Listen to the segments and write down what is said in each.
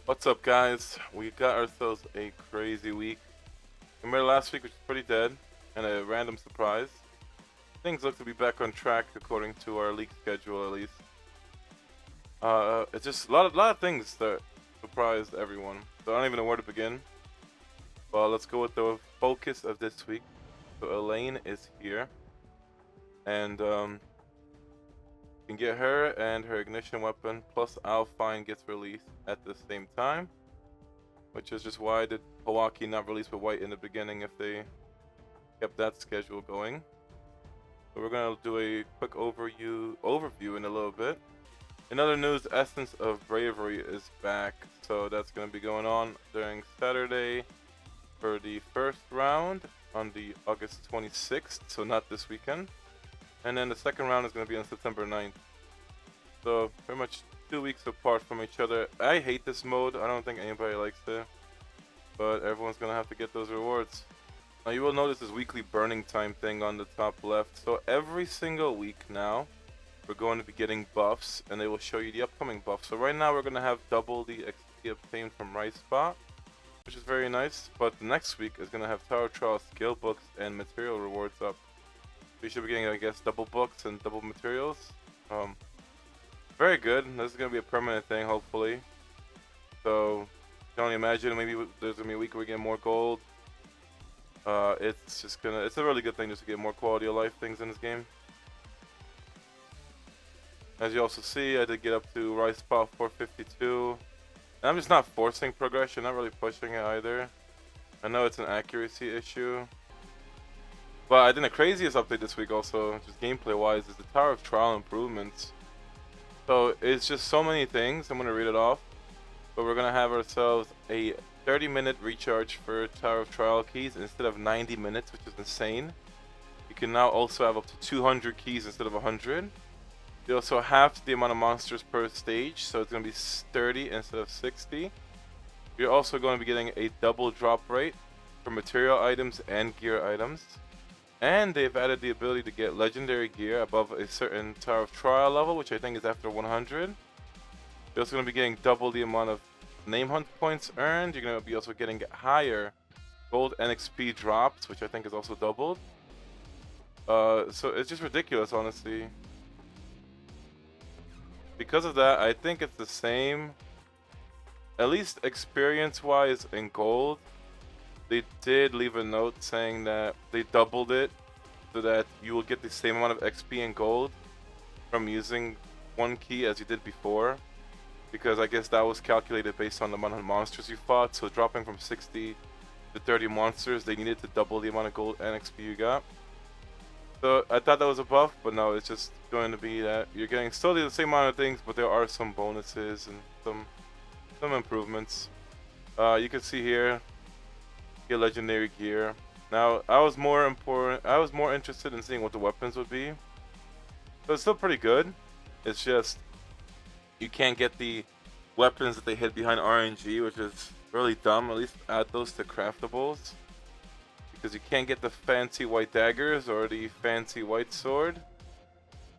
What's up, guys? We got ourselves a crazy week. Remember last week, which was pretty dead, and a random surprise. Things look to be back on track according to our league schedule, at least. It's just a lot of things that surprised everyone. So I don't even know where to begin. Well, let's go with the focus of this week. So Elaine is here, and you can get her and her ignition weapon plus Alphine gets released at the same time. Which is just why did Milwaukee not release with white in the beginning if they kept that schedule going. So we're gonna do a quick overview in a little bit. In other news, Essence of Bravery is back, so that's gonna be going on during Saturday for the first round on the August 26th, so not this weekend. And then the second round is gonna be on September 9th. So pretty much 2 weeks apart from each other. I hate this mode. I don't think anybody likes it, but everyone's gonna have to get those rewards. Now you will notice this weekly burning time thing on the top left. So every single week now, we're going to be getting buffs, and they will show you the upcoming buffs. So right now we're gonna have double the XP obtained from Rice Spot, which is very nice. But the next week is gonna have Tower Trial skill books and material rewards up. We should be getting, I guess, double books and double materials. Very good. This is gonna be a permanent thing, hopefully. So, you can only imagine maybe there's gonna be a week where we get more gold. It's a really good thing just to get more quality of life things in this game. As you also see, I did get up to Rice Spot 452. And I'm just not forcing progression, not really pushing it either. I know it's an accuracy issue. But I think the craziest update this week also, just gameplay wise, is the Tower of Trial improvements. So it's just so many things. I'm gonna read it off, but we're gonna have ourselves a 30-minute recharge for Tower of Trial keys instead of 90 minutes, which is insane. You can now also have up to 200 keys instead of 100. You also half the amount of monsters per stage, so it's gonna be 30 instead of 60. You're also going to be getting a double drop rate for material items and gear items. And they've added the ability to get legendary gear above a certain Tower of Trial level, which I think is after 100. You're also going to be getting double the amount of name hunt points earned. You're going to be also getting higher gold and XP drops, which I think is also doubled. So it's just ridiculous, honestly. Because of that, I think it's the same, at least experience-wise in gold. They did leave a note saying that they doubled it so that you will get the same amount of XP and gold from using one key as you did before, because I guess that was calculated based on the amount of monsters you fought. So dropping from 60 to 30 monsters, they needed to double the amount of gold and XP you got. So I thought that was a buff, but no, it's just going to be that you're getting still the same amount of things, but there are some bonuses and some improvements. You can see here, get legendary gear. Now I was more interested in seeing what the weapons would be. So it's still pretty good. It's just you can't get the weapons that they hid behind RNG, which is really dumb. At least add those to craftables, because you can't get the fancy white daggers or the fancy white sword.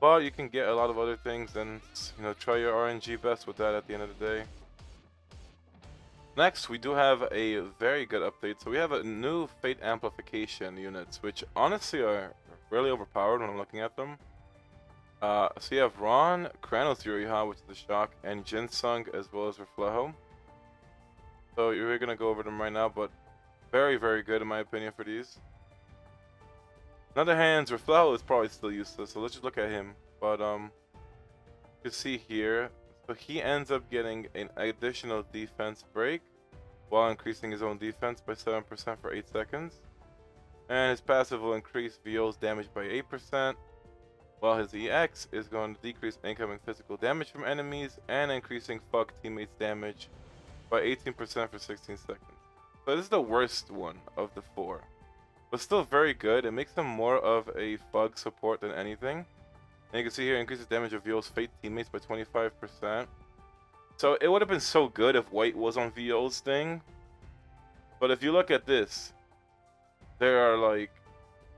But you can get a lot of other things, and try your RNG best with that at the end of the day. Next, we do have a very good update. So we have a new Fate Amplification units, which honestly are really overpowered when I'm looking at them. So you have Ron, Kranos Yuriha, which is the shock, and Jinsung as well as Reflejo. So we're gonna go over them right now, but very, very good in my opinion for these. On the other hand, Reflejo is probably still useless, so let's just look at him. But you can see here, so he ends up getting an additional defense break while increasing his own defense by 7% for 8 seconds. And his passive will increase VO's damage by 8%, while his EX is going to decrease incoming physical damage from enemies and increasing fuck teammates damage by 18% for 16 seconds. So this is the worst one of the 4, but still very good. It makes him more of a bug support than anything. And you can see here, increases damage of VO's Fate teammates by 25%. So it would have been so good if white was on VO's thing. But if you look at this, there are like,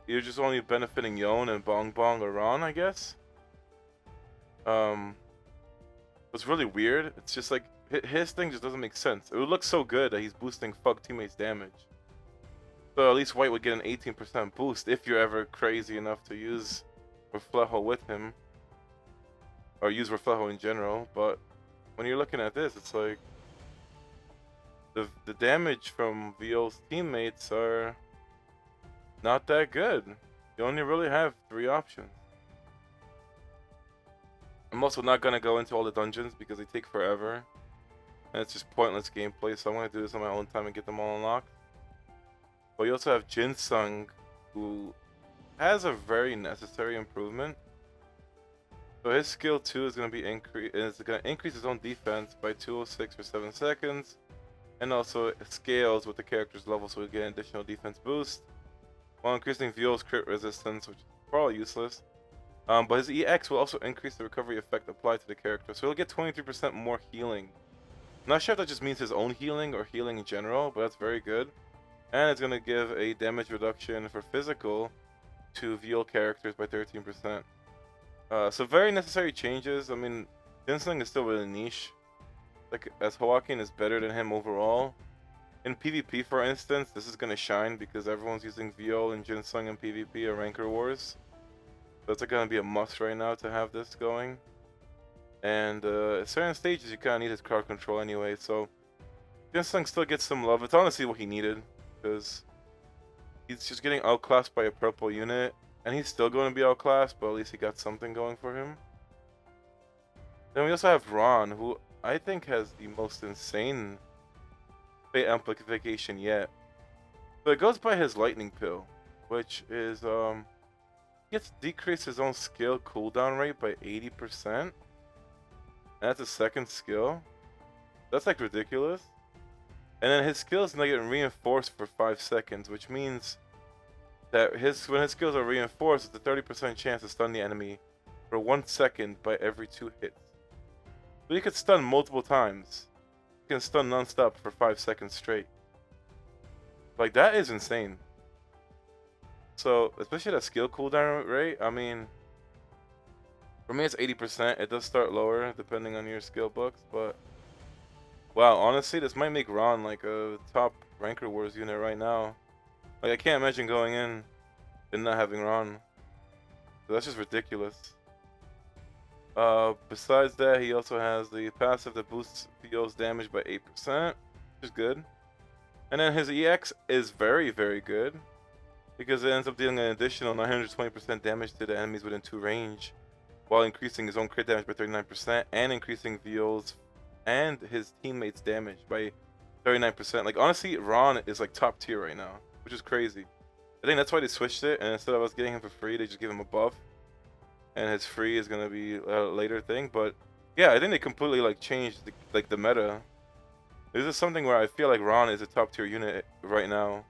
you're just only benefiting Yon and Bong Bong or Ron, I guess. It's really weird. It's just like, his thing just doesn't make sense. It would look so good that he's boosting fuck teammates damage. So at least White would get an 18% boost if you're ever crazy enough to use Reflejo with him. Or use Reflejo in general, but when you're looking at this, it's like the damage from VO's teammates are not that good. You only really have 3 options. I'm also not gonna go into all the dungeons because they take forever. And it's just pointless gameplay, so I'm gonna do this on my own time and get them all unlocked. But you also have Jinsung, who has a very necessary improvement. So his skill 2 is gonna be increase his own defense by 206 for 7 seconds. And also it scales with the character's level, so we get an additional defense boost, while increasing VO's crit resistance, which is probably useless. But his EX will also increase the recovery effect applied to the character, so he'll get 23% more healing. I'm not sure if that just means his own healing or healing in general, but that's very good. And it's going to give a damage reduction for physical to VO characters by 13%. So very necessary changes. I mean, Jinsung is still really niche. Like, as Hawking is better than him overall. In PvP, for instance, this is going to shine because everyone's using VO and Jinsung in PvP or Ranker Wars. So it's going to be a must right now to have this going. And at certain stages, you kind of need his crowd control anyway. So Jinsung still gets some love. It's honestly what he needed, because he's just getting outclassed by a purple unit. And he's still going to be outclassed, but at least he got something going for him. Then we also have Ron, who I think has the most insane fate amplification yet. So it goes by his lightning pill, which is gets decreased his own skill cooldown rate by 80%. And that's a second skill. That's like ridiculous. And then his skills now get reinforced for 5 seconds, which means that when his skills are reinforced, it's a 30% chance to stun the enemy for 1 second by every 2 hits. So you could stun multiple times. You can stun non-stop for 5 seconds straight. Like, that is insane. So, especially that skill cooldown rate, I mean, for me it's 80%. It does start lower depending on your skill books, but wow, honestly, this might make Ron like a top Ranker Wars unit right now. Like, I can't imagine going in and not having Ron. So that's just ridiculous. Besides that, he also has the passive that boosts VO's damage by 8%, which is good. And then his EX is very, very good, because it ends up dealing an additional 920% damage to the enemies within 2 range, while increasing his own crit damage by 39% and increasing VO's and his teammates' damage by 39%. Like, honestly, Ron is like top tier right now, which is crazy. I think that's why they switched it, and instead of us getting him for free, they just give him a buff. And his free is gonna be a later thing, but yeah, I think they completely like changed the meta. This is something where I feel like Ron is a top tier unit right now,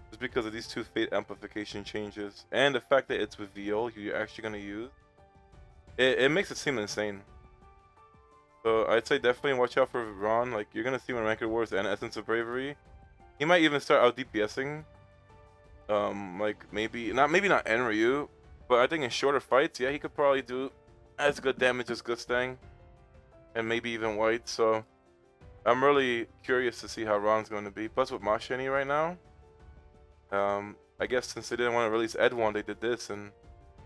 just because of these 2 fate amplification changes and the fact that it's with VO who you're actually gonna use. It makes it seem insane. So I'd say definitely watch out for Ron. Like, you're gonna see him in Ranker Wars and Essence of Bravery. He might even start out DPSing. Like maybe not Enryu. But I think in shorter fights, yeah, he could probably do as good damage as Gustang, and maybe even White. So I'm really curious to see how Ron's going to be. Plus with Mashini right now, I guess since they didn't want to release Ed1, they did this, and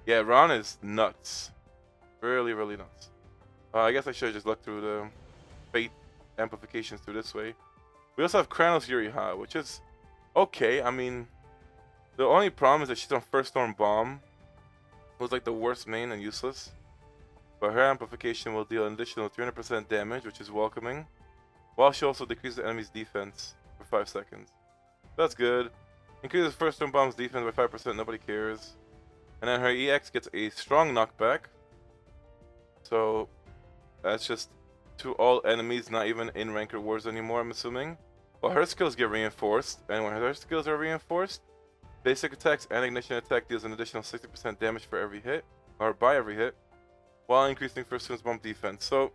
yeah, Ron is nuts, really, really nuts. I guess I should have just looked through the fate amplifications through this way. We also have Kranos Yuriha, which is okay. I mean, the only problem is that she's on First Storm Bomb. Was like the worst main and useless, but her amplification will deal an additional 300% damage, which is welcoming, while she also decreases the enemy's defense for 5 seconds. That's good. Increases First Storm Bomb's defense by 5%, nobody cares. And then her EX gets a strong knockback, so that's just to all enemies, not even in Ranker Wars anymore, I'm assuming. Well, her skills get reinforced, and when her skills are reinforced, basic attacks and ignition attack deals an additional 60% damage for every hit, or by every hit, while increasing First Storm Bomb defense. So,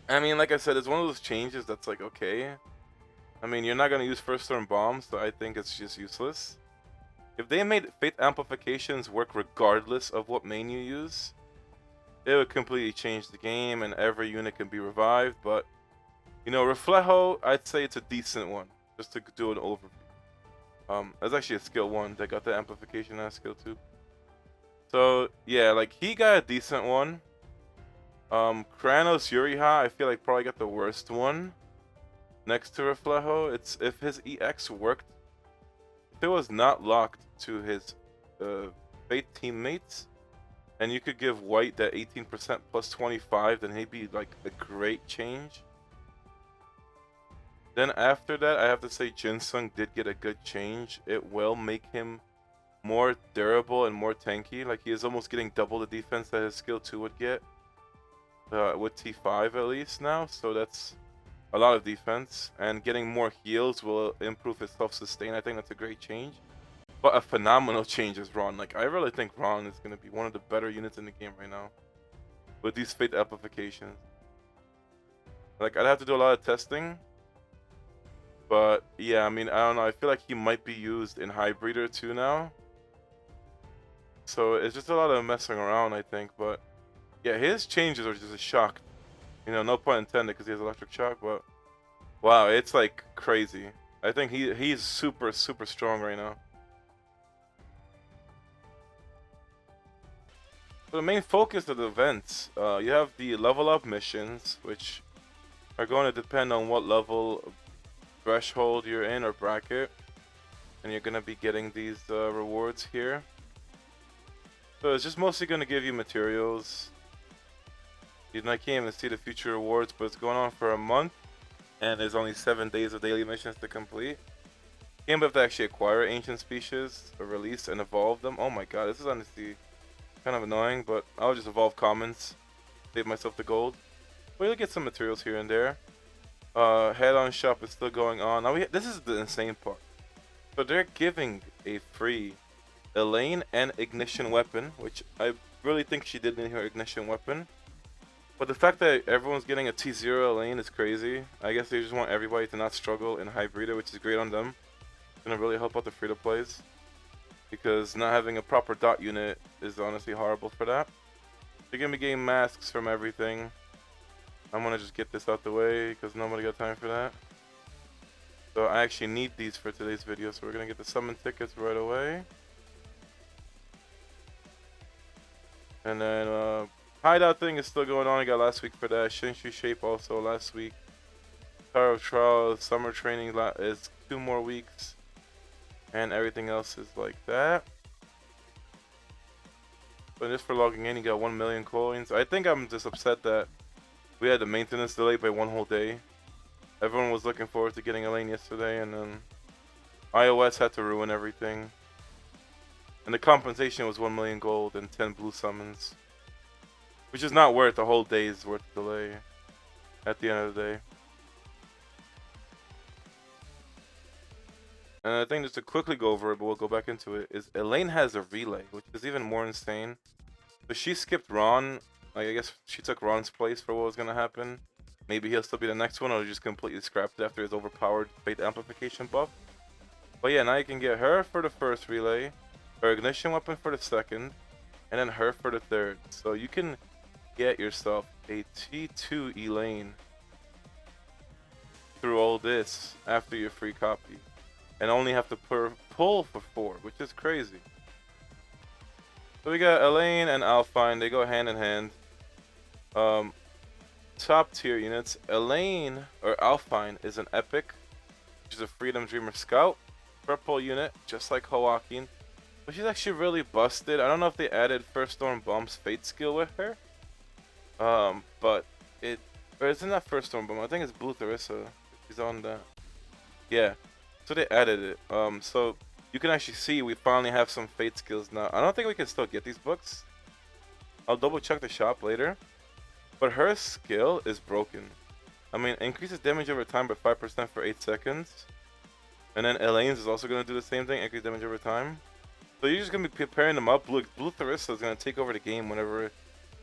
I mean, like I said, it's one of those changes that's like, okay. I mean, you're not going to use First Storm Bombs, so I think it's just useless. If they made Fate Amplifications work regardless of what main you use, it would completely change the game and every unit can be revived, but You know, Reflejo, I'd say it's a decent one, just to do an overview. That's actually a skill 1. They got the amplification as skill 2. So yeah, like he got a decent one. Kranos Yuriha, I feel like probably got the worst one. Next to Reflejo, it's if his EX worked, if it was not locked to his Fate teammates, and you could give White that 18% plus 25, then he'd be like a great change. Then after that, I have to say Jinsung did get a good change. It will make him more durable and more tanky. Like he is almost getting double the defense that his skill 2 would get with T5 at least now. So that's a lot of defense, and getting more heals will improve his self-sustain. I think that's a great change. But a phenomenal change is Ron. Like I really think Ron is going to be one of the better units in the game right now with these Fate amplifications. Like I'd have to do a lot of testing. But yeah, I mean, I don't know. I feel like he might be used in Hybreeder too now. So it's just a lot of messing around, I think. But yeah, his changes are just a shock. You know, no pun intended because he has electric shock. But wow, it's like crazy. I think he's super strong right now. So the main focus of the events, you have the level up missions, which are going to depend on what level threshold you're in or bracket, and you're gonna be getting these rewards here. So it's just mostly gonna give you materials. I can't even see the future rewards, but it's going on for a month, and there's only 7 days of daily missions to complete. You have to actually acquire ancient species, or release and evolve them. Oh my god, this is honestly kind of annoying, but I'll just evolve commons, save myself the gold. But you'll get some materials here and there. Head-on shop is still going on. Now this is the insane part. So they're giving a free Elaine and ignition weapon, which I really think she did in her ignition weapon. But the fact that everyone's getting a T0 Elaine is crazy. I guess they just want everybody to not struggle in Hybreeder, which is great on them. It's gonna really help out the free-to-plays, because not having a proper dot unit is honestly horrible for that. They're gonna be getting masks from everything. I'm gonna just get this out the way because nobody got time for that. So I actually need these for today's video, so we're gonna get the summon tickets right away. And then hideout thing is still going on. I got last week for that. Shinshu shape also last week. Tower of Trial, summer training is 2 more weeks, and everything else is like that. But just for logging in, you got 1 million coins. I think I'm just upset that we had the maintenance delay by 1 whole day. Everyone was looking forward to getting Elaine yesterday, and then iOS had to ruin everything. And the compensation was 1 million gold and 10 blue summons, which is not worth a whole day's worth of delay at the end of the day. And I think just to quickly go over it, but we'll go back into it, is Elaine has a relay, which is even more insane. But she skipped Ron. Like, I guess she took Ron's place for what was going to happen. Maybe he'll still be the next one, or just completely scrapped it after his overpowered Fate amplification buff. But yeah, now you can get her for the first relay, her ignition weapon for the second, and then her for the third. So you can get yourself a T2 Elaine through all this after your free copy, and only have to pull for 4, which is crazy. So we got Elaine and Alphine. They go hand in hand. Top tier units. Elaine, or Alphine, is an epic, which is a Freedom Dreamer Scout. Purple unit, just like Hoakin. But she's actually really busted. I don't know if they added First Storm Bomb's Fate skill with her. But or isn't that First Storm Bomb? I think it's Blue Thryssa. She's on that. Yeah. So they added it. So you can actually see we finally have some Fate skills now. I don't think we can still get these books. I'll double check the shop later. But her skill is broken. I mean, increases damage over time by 5% for 8 seconds. And then Elaine's is also going to do the same thing, increase damage over time. So you're just going to be preparing them up. Blue Thryssa is going to take over the game whenever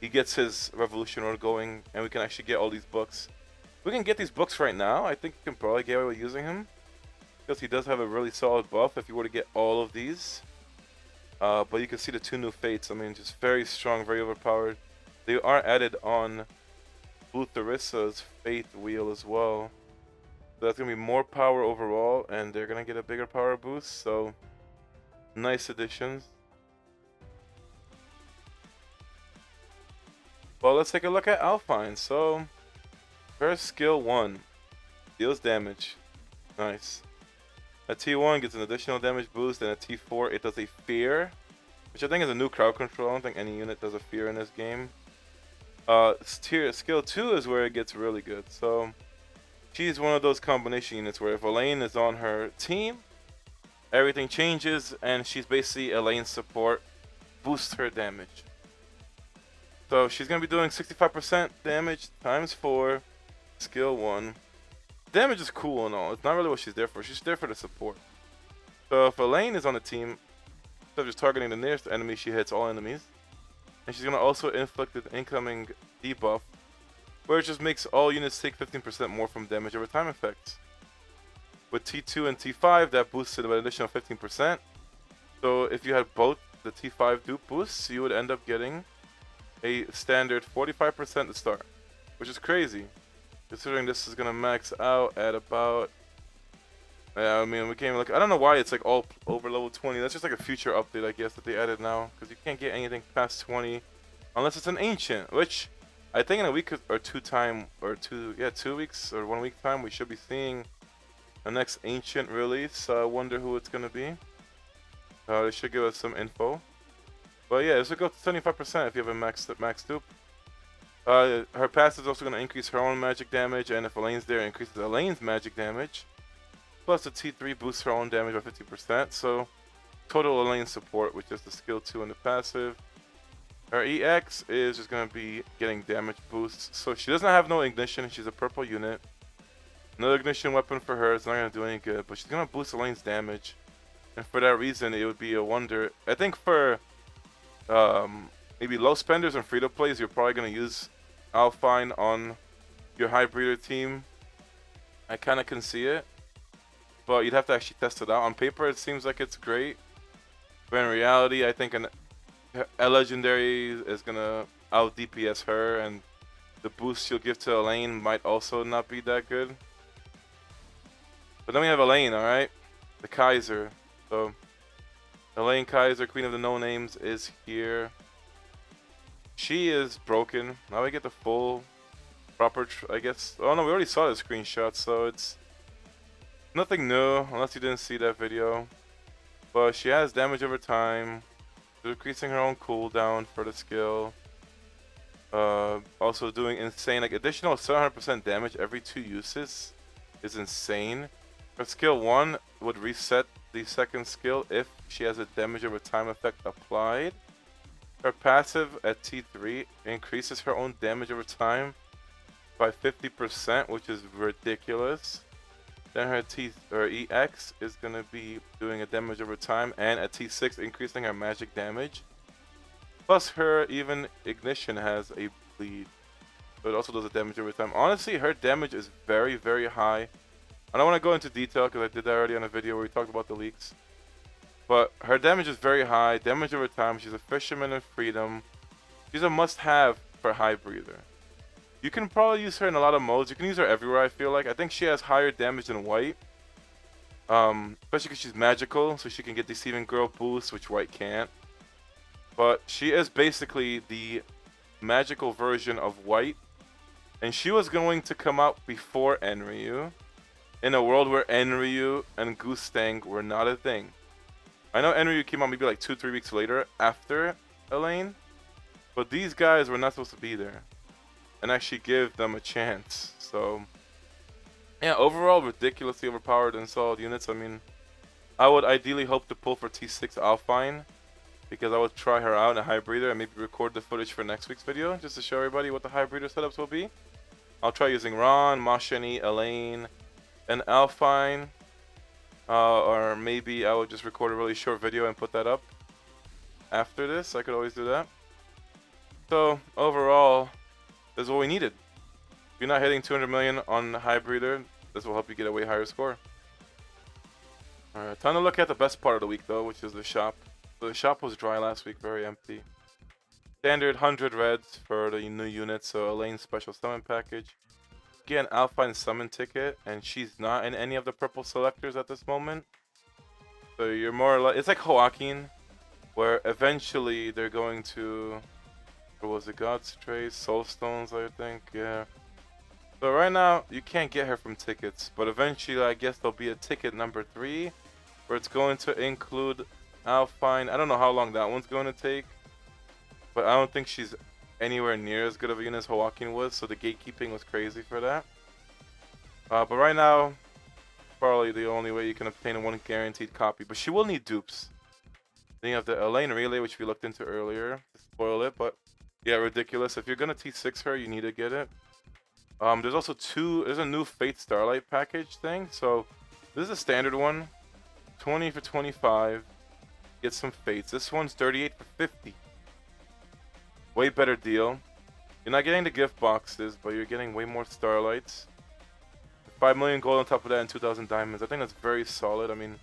he gets his Revolution Road going, and we can actually get all these books. We can get these books right now. I think you can probably get away with using him, because he does have a really solid buff if you were to get all of these. But you can see the 2 new Fates. I mean, just very strong, very overpowered. They are added on Thrysa's Fate Wheel as well. So that's gonna be more power overall, and they're gonna get a bigger power boost. So nice additions. Well, let's take a look at Alphine. So her skill 1 deals damage. Nice. A T1 gets an additional damage boost, and a T4 it does a fear, which I think is a new crowd control. I don't think any unit does a fear in this game. Skill 2 is where it gets really good. So she's one of those combination units where if Elaine is on her team, everything changes, and she's basically Elaine's support, boosts her damage. So she's gonna be doing 65% damage times 4, skill 1. Damage is cool and all. It's not really what she's there for. She's there for the support. So if Elaine is on the team, instead of just targeting the nearest enemy, she hits all enemies. And she's gonna also inflict an incoming debuff, where it just makes all units take 15% more from damage over time effects. With T2 and T5, that boosts it by an additional 15%. So if you had both the T5 dupe boosts, you would end up getting a standard 45% to start, which is crazy, considering this is gonna max out at about. Yeah, I mean, we can't even look. I don't know why it's like all over level 20. That's just like a future update, I guess, that they added now, because you can't get anything past 20 unless it's an ancient, which I think in a week or 2 weeks or 1 week time, we should be seeing the next ancient release. I wonder who it's gonna be. They should give us some info. But yeah, this will go to 75% if you have a max dupe. Her passive is also going to increase her own magic damage, and if Elaine's there, it increases Elaine's magic damage. Plus the T3 boosts her own damage by 50%. So total Elaine support with just the skill 2 and the passive. Her EX is just going to be getting damage boosts. So she doesn't have no ignition. She's a purple unit. No ignition weapon for her. It's not going to do any good, but she's going to boost Elaine's damage. And for that reason, it would be a wonder. I think for maybe low spenders and free-to-plays, you're probably going to use Alphine on your high breeder team. I kind of can see it, but you'd have to actually test it out. On paper, it seems like it's great, but in reality, I think a legendary is going to out DPS her, and the boost you'll give to Elaine might also not be that good. But then we have Elaine, alright? The Kaiser. So Elaine Kaiser, Queen of the No Names, is here. She is broken. Now we get the full, proper, I guess. Oh no, we already saw the screenshot, so it's nothing new, unless you didn't see that video. But she has damage over time, decreasing her own cooldown for the skill. Also doing insane, like additional 700% damage every 2 uses is insane. Her skill 1 would reset the second skill if she has a damage over time effect applied. Her passive at T3 increases her own damage over time by 50%, which is ridiculous. Then her EX is going to be doing a damage over time, and at T6 increasing her magic damage. Plus her even ignition has a bleed, so it also does a damage over time. Honestly, her damage is very, very high. I don't want to go into detail because I did that already on a video where we talked about the leaks. But her damage is very high, damage over time. She's a fisherman of freedom. She's a must-have for high breather. You can probably use her in a lot of modes. You can use her everywhere, I feel like. I think she has higher damage than White. Especially because she's magical, so she can get Deceiving Girl boost, which White can't. But she is basically the magical version of White. And she was going to come out before Enryu, in a world where Enryu and Goose Stang were not a thing. I know Enryu came out maybe like 2-3 weeks later after Elaine, but these guys were not supposed to be there and actually give them a chance. So yeah, overall ridiculously overpowered and solid units. I mean, I would ideally hope to pull for T6 Alphine, because I would try her out in a high breeder and maybe record the footage for next week's video just to show everybody what the high breeder setups will be. I'll try using Ron, Mashani, Elaine, and Alphine. Or maybe I would just record a really short video and put that up after this. I could always do that. So overall, this is what we needed. If you're not hitting 200 million on high breeder, this will help you get a way higher score. Alright, time to look at the best part of the week though, which is the shop. So the shop was dry last week, very empty. Standard 100 reds for the new unit, so Elaine special summon package. Get an Alphine summon ticket, and she's not in any of the purple selectors at this moment. So you're more like, it's like Joaquin, where eventually they're going to, or was it God's Trace, Soulstones, I think, yeah. So right now, you can't get her from tickets, but eventually I guess there'll be a ticket number 3, where it's going to include Alphine. I don't know how long that one's going to take, but I don't think she's anywhere near as good of a unit as Joaquin was, so the gatekeeping was crazy for that. But right now, probably the only way you can obtain one guaranteed copy, but she will need dupes. Then you have the Elaine Relay, which we looked into earlier, to spoil it, but yeah, ridiculous. If you're gonna T6 her, you need to get it. There's also there's a new Fate Starlight package thing, so this is a standard one, 20 for 25, get some Fates. This one's 38 for 50. Way better deal. You're not getting the gift boxes, but you're getting way more Starlights. 5 million gold on top of that and 2,000 diamonds. I think that's very solid. I mean,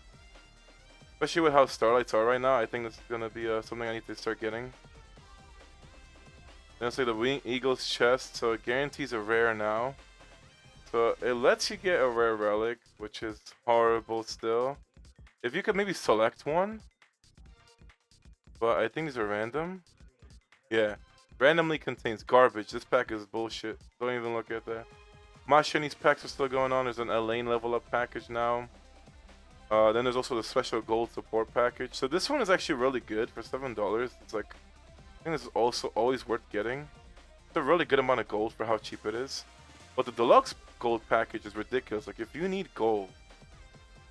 especially with how Starlights are right now, I think this is going to be something I need to start getting. Then it's like the Wing Eagle's chest, so it guarantees a rare now. So it lets you get a rare relic, which is horrible still. If you could maybe select one. But I think these are random. Yeah. Randomly contains garbage. This pack is bullshit. Don't even look at that. Mashini's packs are still going on. There's an Elaine level up package now. Then there's also the special gold support package. So this one is actually really good for $7. It's like, I think this is also always worth getting. It's a really good amount of gold for how cheap it is. But the deluxe gold package is ridiculous. Like if you need gold,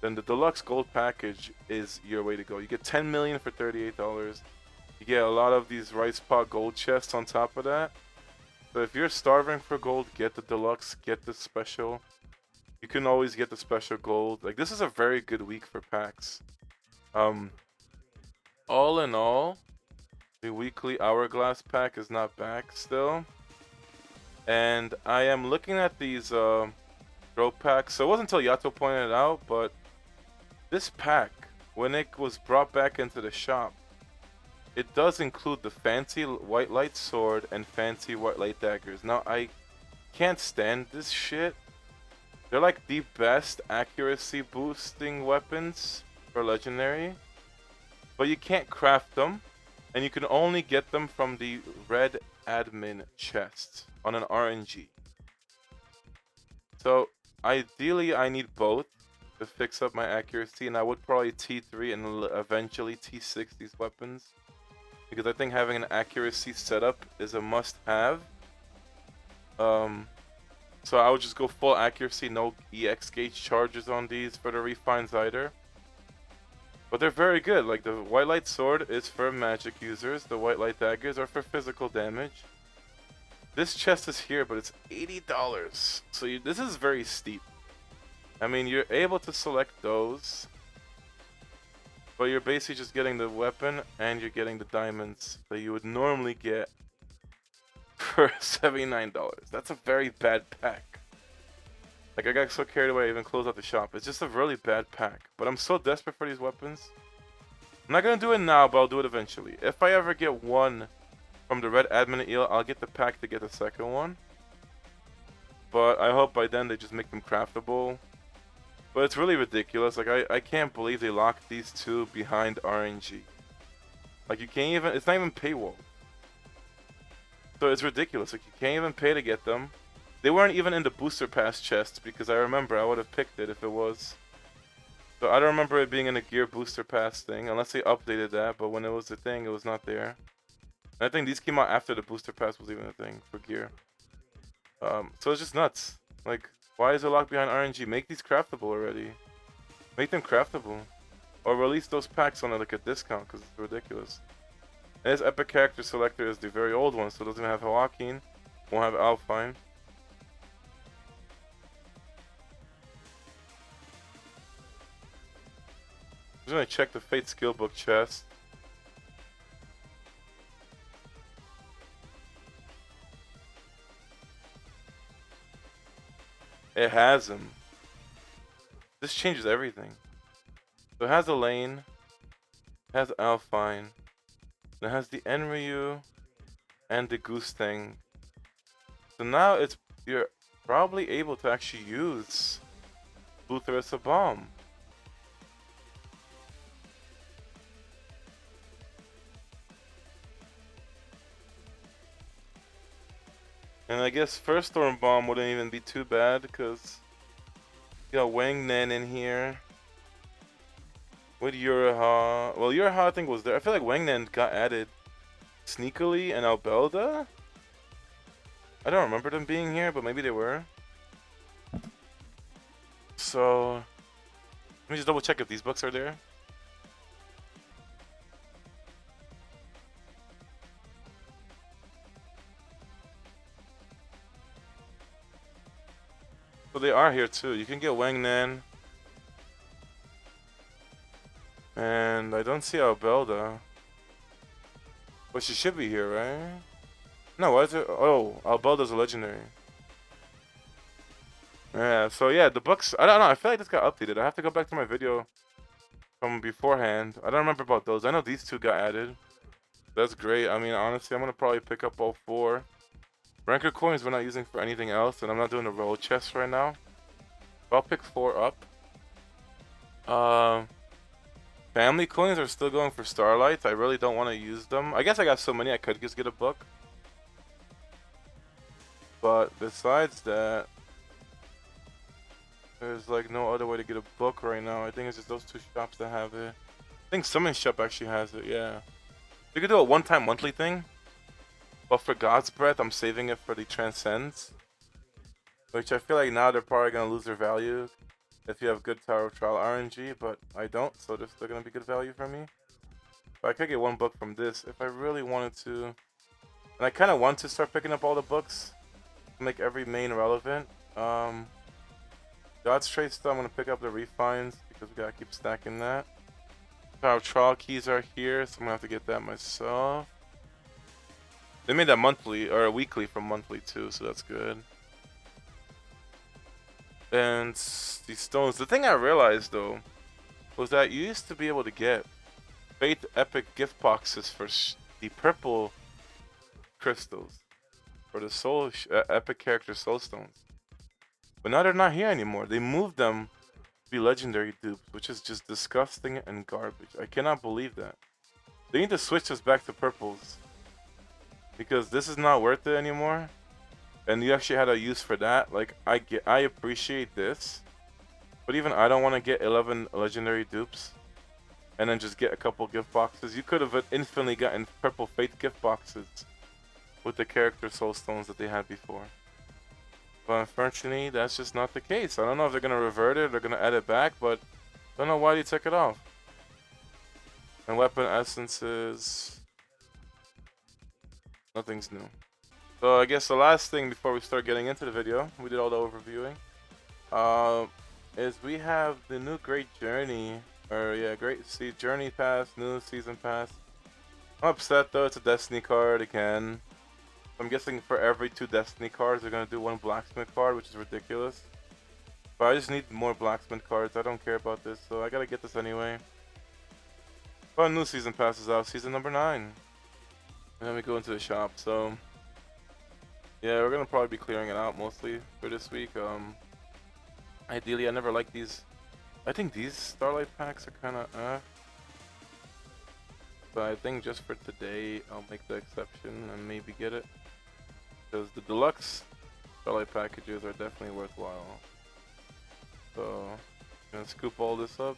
then the deluxe gold package is your way to go. You get 10 million for $38. You get a lot of these rice pot gold chests on top of that. So if you're starving for gold, get the deluxe, get the special. You can always get the special gold. Like this is a very good week for packs. All in all, the weekly hourglass pack is not back still. And I am looking at these throw packs. So it wasn't until Yato pointed it out, but this pack, when it was brought back into the shop, it does include the fancy white light sword and fancy white light daggers. Now I can't stand this shit. They're like the best accuracy boosting weapons for legendary, but you can't craft them, and you can only get them from the red admin chest on an RNG. So ideally I need both to fix up my accuracy, and I would probably T3 and eventually T6 these weapons, because I think having an accuracy setup is a must-have. So I would just go full accuracy, no EX gauge charges on these for the refined Zyder. But they're very good. Like the white light sword is for magic users, the white light daggers are for physical damage. This chest is here, but it's $80. So this is very steep. I mean, you're able to select those, but you're basically just getting the weapon and you're getting the diamonds that you would normally get for $79. That's a very bad pack. Like I got so carried away I even closed out the shop. It's just a really bad pack. But I'm so desperate for these weapons. I'm not gonna do it now, but I'll do it eventually. If I ever get one from the red admin eel, I'll get the pack to get the second one. But I hope by then they just make them craftable. But it's really ridiculous. Like I can't believe they locked these two behind RNG. Like you can't even, it's not even paywall. So it's ridiculous. Like you can't even pay to get them. They weren't even in the booster pass chest, because I remember I would have picked it if it was. So I don't remember it being in a gear booster pass thing, unless they updated that. But when it was the thing, it was not there. And I think these came out after the booster pass was even a thing for gear. So it's just nuts. Like, why is it locked behind RNG? Make these craftable already. Make them craftable. Or release those packs on like a discount, because it's ridiculous. And this epic character selector is the very old one, so it doesn't even have Joaquin. Won't have Alphine. I'm just gonna check the Fate Skillbook chest. It has him. This changes everything. So it has Elaine, it has Alphine, it has the Enryu, and the goose thing. So now you're probably able to actually use Blue Thryssa Bomb. And I guess first Thorn Bomb wouldn't even be too bad because you got Wang Nen in here. With Uraha. Well, Uraha I think was there. I feel like Wang Nen got added sneakily, and Albelda? I don't remember them being here, but maybe they were. So, let me just double check if these books are there. So they are here too. You can get Wang Nen. And I don't see Albelda. But she should be here, right? No, why is it? Oh, Albelda's a legendary. Yeah, so yeah, the books, I don't know, I feel like this got updated. I have to go back to my video from beforehand. I don't remember about those. I know these two got added. That's great. I mean, honestly, I'm going to probably pick up all 4. Ranker coins we're not using for anything else, and I'm not doing the roll chest right now. I'll pick 4 up. Family coins are still going for Starlights. I really don't want to use them. I guess I got so many I could just get a book. But besides that, there's like no other way to get a book right now. I think it's just those 2 shops that have it. I think Summon Shop actually has it, yeah. We could do a one-time monthly thing. But for God's Breath, I'm saving it for the Transcends. Which I feel like now they're probably going to lose their value if you have good Tower of Trial RNG, but I don't, so they're still going to be good value for me. But I could get 1 book from this if I really wanted to. And I kind of want to start picking up all the books to make every main relevant. God's Trade still, I'm going to pick up the refines because we got to keep stacking that. Tower of Trial keys are here, so I'm going to have to get that myself. They made that monthly, or weekly from monthly too, so that's good. And these stones. The thing I realized though was that you used to be able to get Faith Epic gift boxes for the purple crystals, for the soul epic character soul stones. But now they're not here anymore. They moved them to be legendary dupes, which is just disgusting and garbage. I cannot believe that. They need to switch us back to purples because this is not worth it anymore. And you actually had a use for that. Like, I appreciate this, but even I don't want to get 11 legendary dupes and then just get a couple gift boxes. You could have infinitely gotten purple Faith gift boxes with the character soul stones that they had before. But unfortunately, that's just not the case. I don't know if they're going to revert it or they're going to add it back, but I don't know why they took it off. And weapon essences, nothing's new. So I guess the last thing before we start getting into the video, we did all the overviewing, is we have the new Great Journey, or yeah, Great Journey Pass, new Season Pass. I'm upset though, it's a Destiny card again. I'm guessing for every 2 Destiny cards, they're going to do 1 Blacksmith card, which is ridiculous. But I just need more Blacksmith cards, I don't care about this, so I gotta get this anyway. But a new Season Pass is out, Season number 9. And then we go into the shop, so yeah, we're gonna probably be clearing it out mostly for this week. Ideally, I never like these. I think these Starlight packs are kind of but I think just for today, I'll make the exception and maybe get it. Because the deluxe Starlight packages are definitely worthwhile. So, I'm gonna scoop all this up.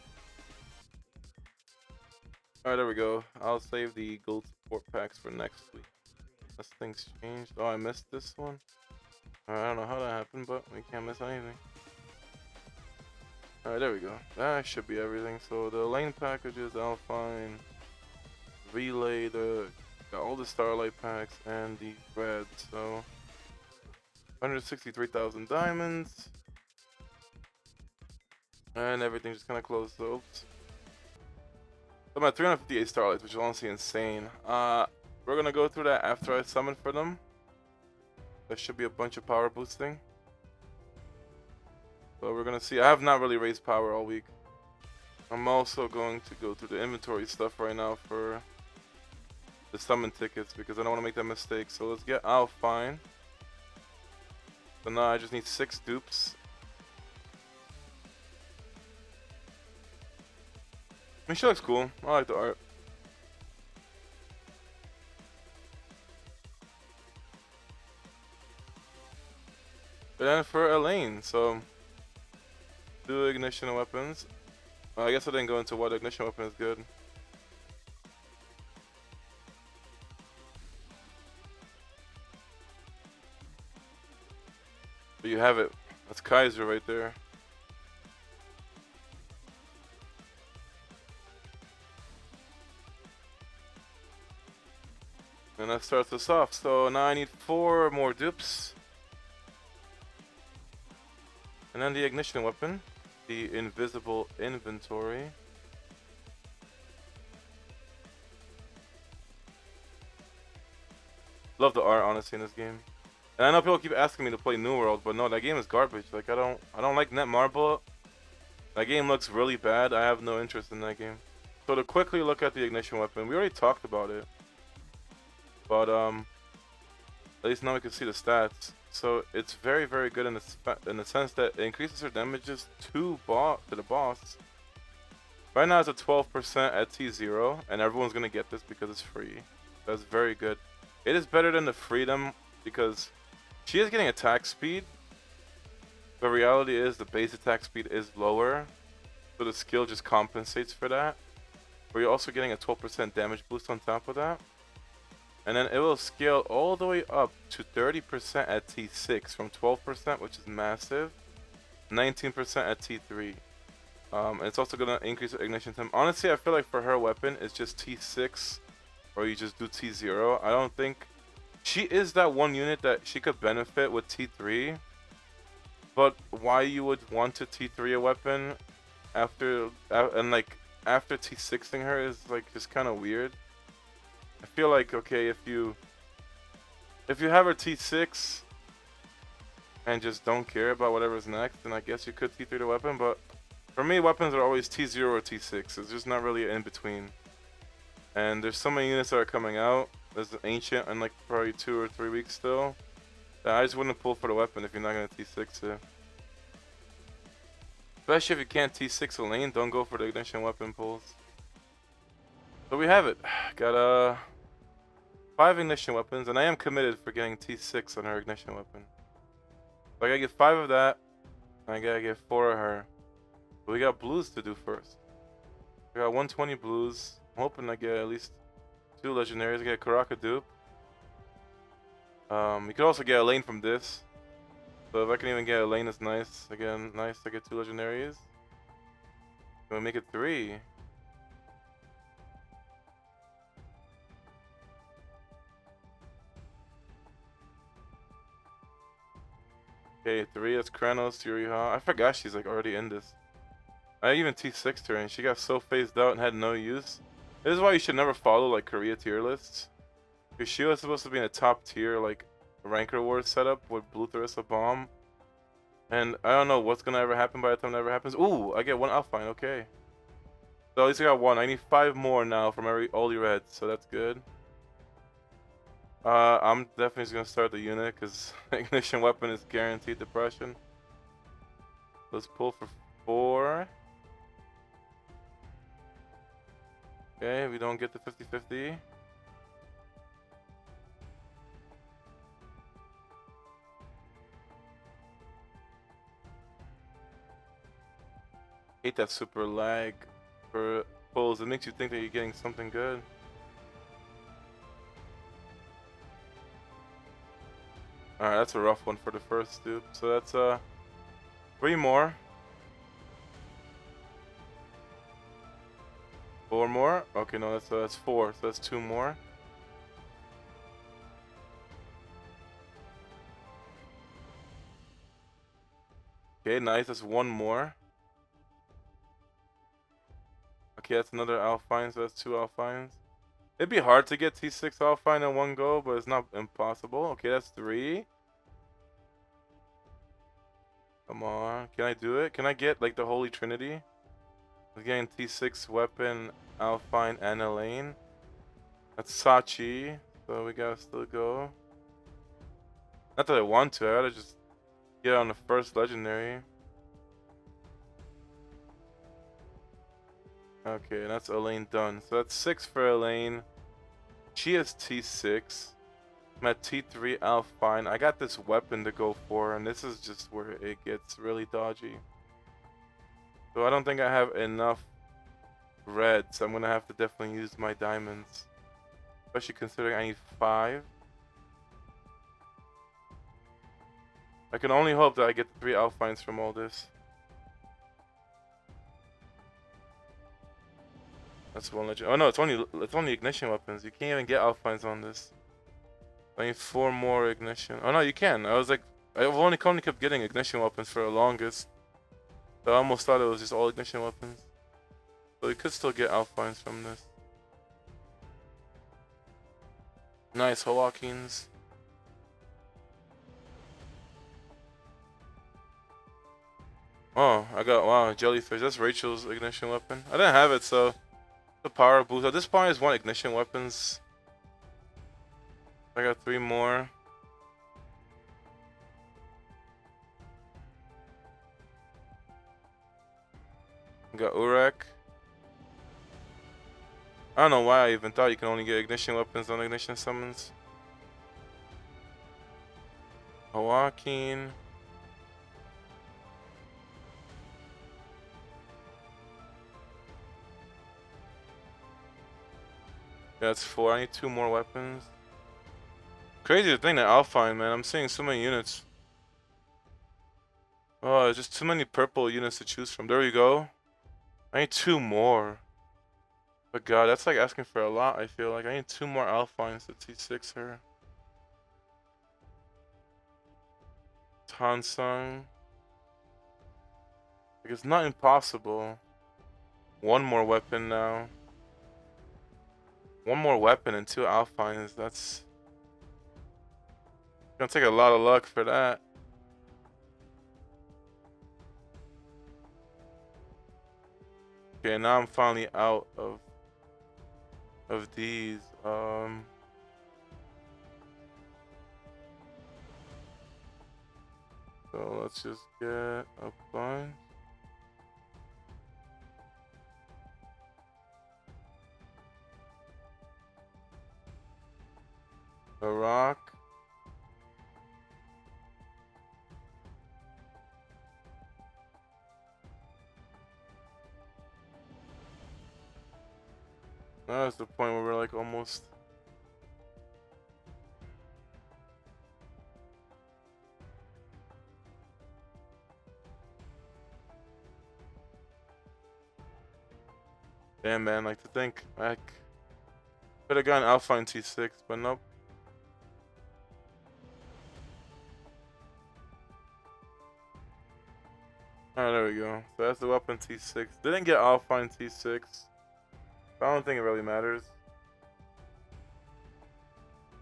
Alright, there we go. I'll save the gold support packs for next week. Unless things changed. Oh, I missed this one. I don't know how that happened, but we can't miss anything. Alright, there we go. That should be everything. So the Elaine packages, Alphine, Relay, got all the Starlight packs, and the red. So 163,000 diamonds. And everything just kind of closed. So, oops. I'm at 358 Starlights, which is honestly insane. We're gonna go through that after I summon for them. There should be a bunch of power boosting. So we're gonna see. I have not really raised power all week. I'm also going to go through the inventory stuff right now for the summon tickets because I don't want to make that mistake. So let's get Alphine. So now I just need 6 dupes. I mean, she looks cool. I like the art. But then for Elaine, so 2 ignition weapons. I guess I didn't go into what ignition weapon is good. But you have it. That's Kaiser right there. And that starts us off. So now I need 4 more dupes. And then the ignition weapon. The invisible inventory. Love the art, honestly, in this game. And I know people keep asking me to play New World, but no, that game is garbage. Like I don't like Netmarble. That game looks really bad. I have no interest in that game. So to quickly look at the ignition weapon, we already talked about it. But at least now we can see the stats. So it's very, very good in the sense that it increases her damages to the boss. Right now it's at 12% at T0, and everyone's gonna get this because it's free. That's very good. It is better than the freedom because she is getting attack speed. The reality is the base attack speed is lower, so the skill just compensates for that. But you're also getting a 12% damage boost on top of that. And then it will scale all the way up to 30% at T6 from 12%, which is massive, 19% at T3. And it's also going to increase the ignition time. Honestly, I feel like for her weapon, it's just T6 or you just do T0. I don't think... She is that one unit that she could benefit with T3. But why you would want to T3 a weapon after... and like, after T6ing her is like just kind of weird. I feel like, okay, if you have her T6 and just don't care about whatever's next, then I guess you could T3 the weapon, but for me, weapons are always T0 or T6. It's just not really in between. And there's so many units that are coming out. There's an Ancient in like probably 2 or 3 weeks still. That I just wouldn't pull for the weapon if you're not going to T6 it. Especially if you can't T6 Elaine, don't go for the ignition weapon pulls. So we have it. Got 5 ignition weapons, and I am committed for getting T6 on her ignition weapon. So I gotta get 5 of that, and I gotta get 4 of her. But we got blues to do first. We got 120 blues. I'm hoping I get at least 2 legendaries. I get Karaka dupe. You could also get Elaine from this. So if I can even get Elaine, that's nice. Again, nice to get 2 legendaries. Can we make it 3? Okay, 3, that's Kranos, Yuriha. I forgot she's like already in this. I even T6'd her and she got so phased out and had no use. This is why you should never follow like Korea tier lists. Because she was supposed to be in a top tier like rank reward setup with Blue Thryssa bomb. And I don't know what's gonna ever happen by the time that ever happens. Ooh, I get 1 Alphine, okay. So at least I got 1. I need 5 more now from all the reds, so that's good. I'm definitely just gonna start the unit because ignition weapon is guaranteed depression. Let's pull for 4. Okay, we don't get the 50-50. Hate that super lag for pulls. It makes you think that you're getting something good. Alright, that's a rough one for the first dupe. So that's 3 more. 4 more. Okay, no, that's 4. So that's 2 more. Okay, nice. That's 1 more. Okay, that's another Alphine. So that's 2 Alphines. It'd be hard to get T6 Alphine in one go, but it's not impossible. Okay, that's 3. Come on. Can I do it? Can I get like the Holy Trinity? I'm getting T6 weapon, Alphine, and Elaine. That's Sachi, so we gotta still go. Not that I want to, I gotta just get on the first legendary. Okay, that's Elaine done. So that's 6 for Elaine. She has T6. I'm at T3 Alphine. I got this weapon to go for, and this is just where it gets really dodgy. So I don't think I have enough reds. So I'm gonna have to definitely use my diamonds. Especially considering I need 5. I can only hope that I get the 3 Alphines from all this. That's one legend. Oh no, it's only ignition weapons. You can't even get Alphines on this. I need 4 more ignition. Oh no, you can. I was like, I've only kept getting ignition weapons for the longest. So I almost thought it was just all ignition weapons. So you could still get Alphines from this. Nice Hawkins. Oh, I got, wow, jellyfish. That's Rachel's ignition weapon. I didn't have it, so the power boost. At this point, I just want ignition weapons. I got 3 more. Got Urek. I don't know why I even thought you can only get ignition weapons on ignition summons. Joaquin. Yeah, that's 4. I need 2 more weapons. Crazy to think that Alphine, man. I'm seeing so many units. Oh, there's just too many purple units to choose from. There we go. I need 2 more. But god, that's like asking for a lot, I feel like. I need 2 more Alphines to T6 her. Tansung. Like, it's not impossible. 1 more weapon now. 1 more weapon and 2 Alphines. That's gonna take a lot of luck for that. Okay, now I'm finally out of these. So let's just get a bunch. A rock. Now that's the point where we're like almost. Damn, man, like to think I could have gotten Alphine T6, but nope. Alright, there we go. So that's the weapon T6. Didn't get Alphine T6. I don't think it really matters.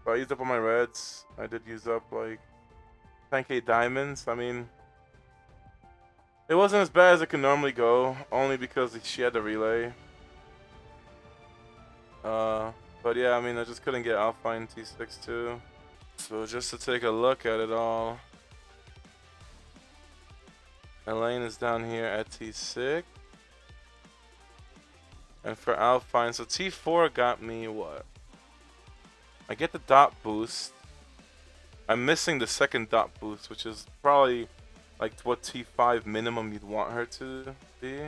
But I used up all my reds. I did use up like 10k diamonds. I mean, it wasn't as bad as it could normally go, only because she had the relay. But yeah, I mean, I just couldn't get Alphine T6 too. So just to take a look at it all, Elaine is down here at T6. And for Alphine, so T4 got me what? I get the dot boost. I'm missing the second dot boost, which is probably like what T5 minimum you'd want her to be.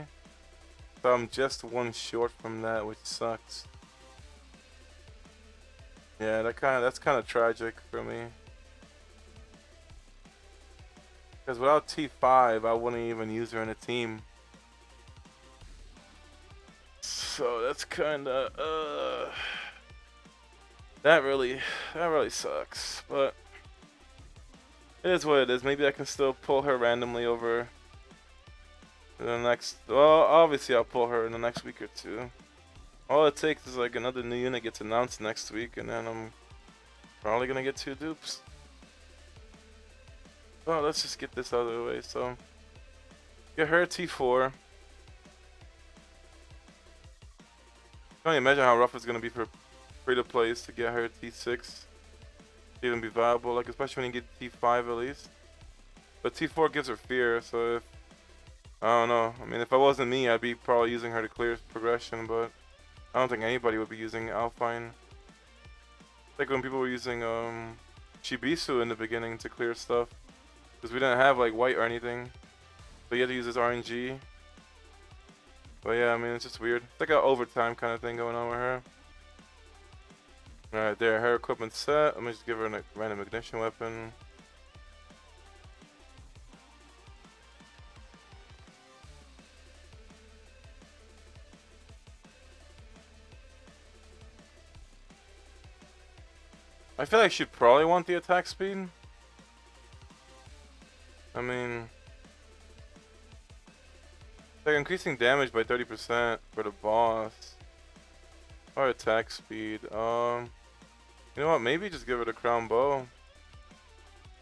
So I'm just 1 short from that, which sucks. Yeah, that's kind of tragic for me. Because without T5, I wouldn't even use her in a team. So that's kind of that really sucks. But it is what it is. Maybe I can still pull her randomly over in the next. Well, obviously I'll pull her in the next week or 2. All it takes is like another new unit gets announced next week, and then I'm probably gonna get 2 dupes. Well, let's just get this out of the way. So, get her T4. Can't imagine how rough it's gonna be for free to play is to get her T6 to even be viable, like especially when you get T5 at least. But T4 gives her fear, so if I don't know. I mean, if I wasn't me, I'd be probably using her to clear progression, but I don't think anybody would be using Alphine. Like when people were using Chibisu in the beginning to clear stuff, because we didn't have like white or anything, so you had to use this RNG. But yeah, I mean, it's just weird. It's like an overtime kind of thing going on with her. Alright, there, her equipment set. Let me just give her a random ignition weapon. I feel like she'd probably want the attack speed. I mean, like increasing damage by 30% for the boss. Or attack speed. You know what? Maybe just give her the crown bow.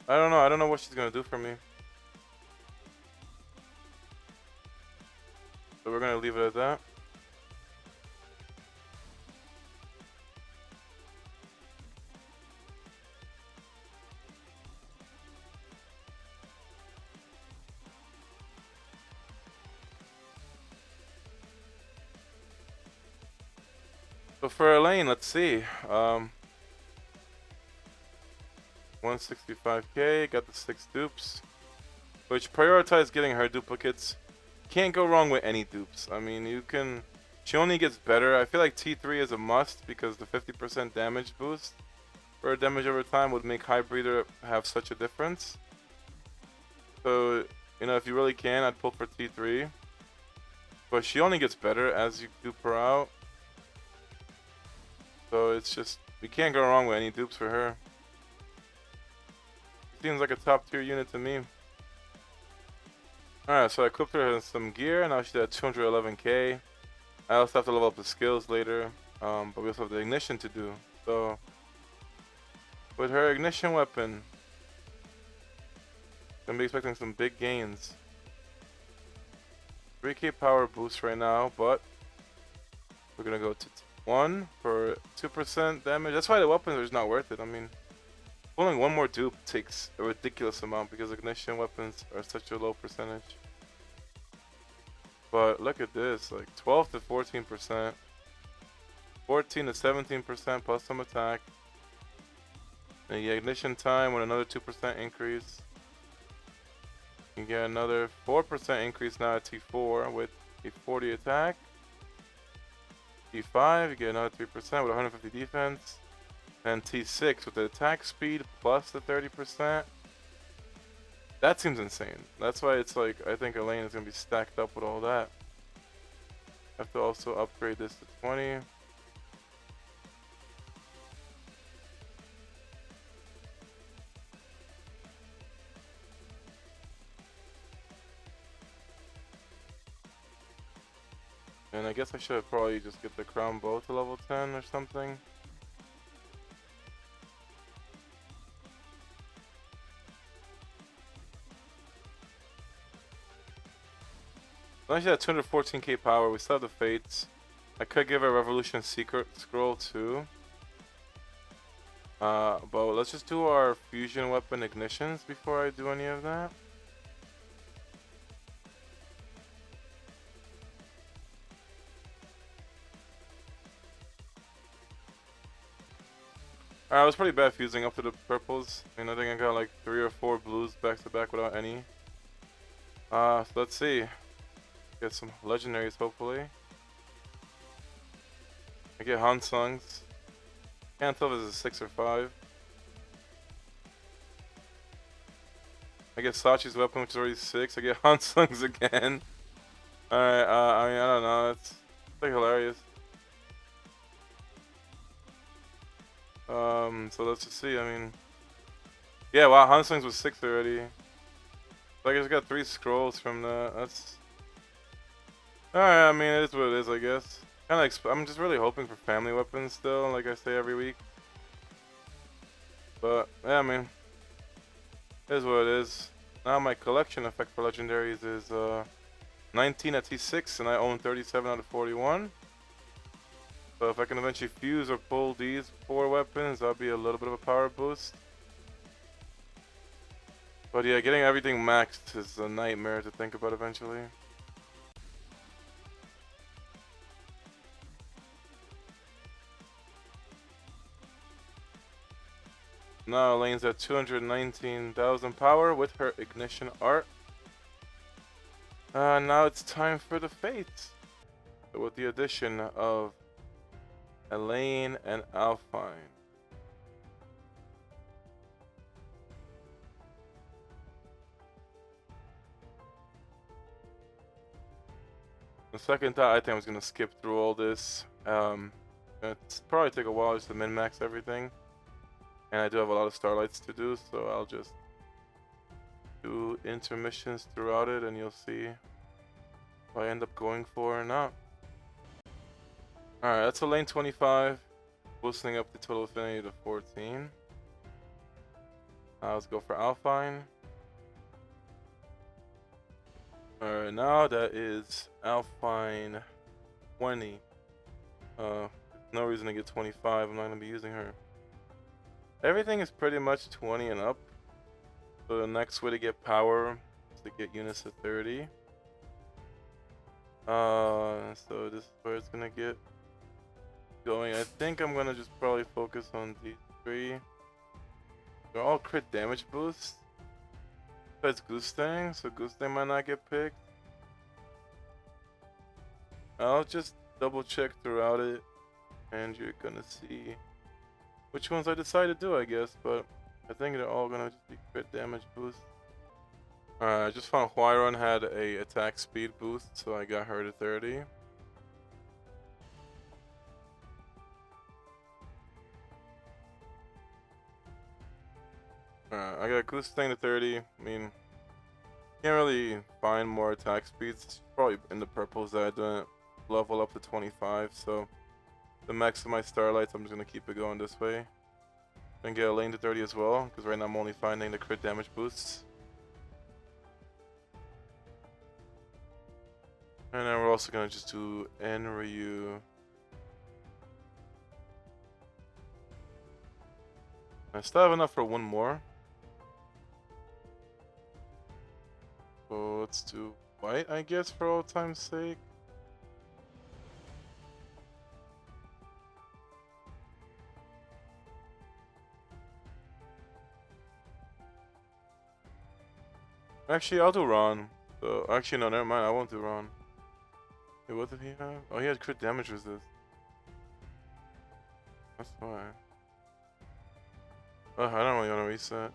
I don't know. I don't know what she's gonna do for me. So we're gonna leave it at that. So for Elaine, let's see. 165k, got the 6 dupes, which prioritize getting her duplicates. Can't go wrong with any dupes. I mean, you can. She only gets better. I feel like T3 is a must because the 50% damage boost for damage over time would make High Breather have such a difference. So, you know, if you really can, I'd pull for T3. But she only gets better as you dupe her out. So it's just, we can't go wrong with any dupes for her. She seems like a top tier unit to me. Alright, so I equipped her in some gear. Now she's at 211k. I also have to level up the skills later. But we also have the ignition to do. So, with her ignition weapon, gonna be expecting some big gains. 3k power boost right now, but we're gonna go to 1 for 2% damage. That's why the weapons are just not worth it. I mean, pulling one more dupe takes a ridiculous amount because ignition weapons are such a low percentage. But look at this, like 12 to 14%, 14 to 17% plus some attack. And the ignition time with another 2% increase. You get another 4% increase now at T4 with a 40 attack. T5, you get another 3% with 150 defense. And T6 with the attack speed plus the 30%. That seems insane. That's why it's like, I think Elaine is going to be stacked up with all that. I have to also upgrade this to 20. And I guess I should probably just get the crown bow to level 10 or something. Unless you have 214k power, we still have the fates. I could give a revolution secret scroll too. But let's just do our fusion weapon ignitions before I do any of that. Alright, I was pretty bad fusing up to the purples. I mean, I think I got like 3 or 4 blues back to back without any. So let's see. Get some legendaries, hopefully. I get Hansungs. Can't tell if this is 6 or 5. I get Sachi's weapon, which is already 6. I get Hansungs again. Alright, I mean, I don't know. It's like hilarious. So let's just see. I mean, yeah, wow, Hansungs was 6 already. So I just got 3 scrolls from that. That's alright. I mean, it is what it is, I guess. Kind of, I'm just really hoping for family weapons still, like I say every week. But yeah, I mean, it is what it is. Now my collection effect for legendaries is 19 at T6, and I own 37 out of 41. So if I can eventually fuse or pull these 4 weapons, that'll be a little bit of a power boost. But yeah, getting everything maxed is a nightmare to think about eventually. Now Elaine's at 219,000 power with her ignition art. Now it's time for the fates. So with the addition of Elaine and Alphine. The second thought, I think I was gonna skip through all this. It's probably take a while just to min-max everything. And I do have a lot of starlights to do, so I'll just do intermissions throughout it and you'll see if I end up going for or not. Alright, that's Elaine 25, boosting up the total affinity to 14. Let's go for Alphine. Alright, now that is Alphine 20. No reason to get 25, I'm not going to be using her. Everything is pretty much 20 and up. So the next way to get power is to get units to 30. So this is where it's gonna get going. I think I'm gonna just probably focus on these 3. They're all crit damage boosts. Besides Goose-Stang, so Goose-Stang might not get picked. I'll just double check throughout it and you're gonna see which ones I decide to do, I guess, but I think they're all gonna just be crit damage boosts. Alright, I just found Huiron had a attack speed boost, so I got her to 30. Alright, I got Goose-Stang to 30. I mean, can't really find more attack speeds. It's probably in the purples that I didn't level up to 25, so the max of my starlights, I'm just gonna keep it going this way. And get Elaine to 30 as well, because right now I'm only finding the crit damage boosts. And then we're also gonna just do Enryu. I still have enough for 1 more. So let's do white, I guess, for all time's sake. Actually, I'll do Ron. So, actually, no, never mind. I won't do Ron. Wait, what did he have? Oh, he had crit damage resist. That's why. I don't really want to reset.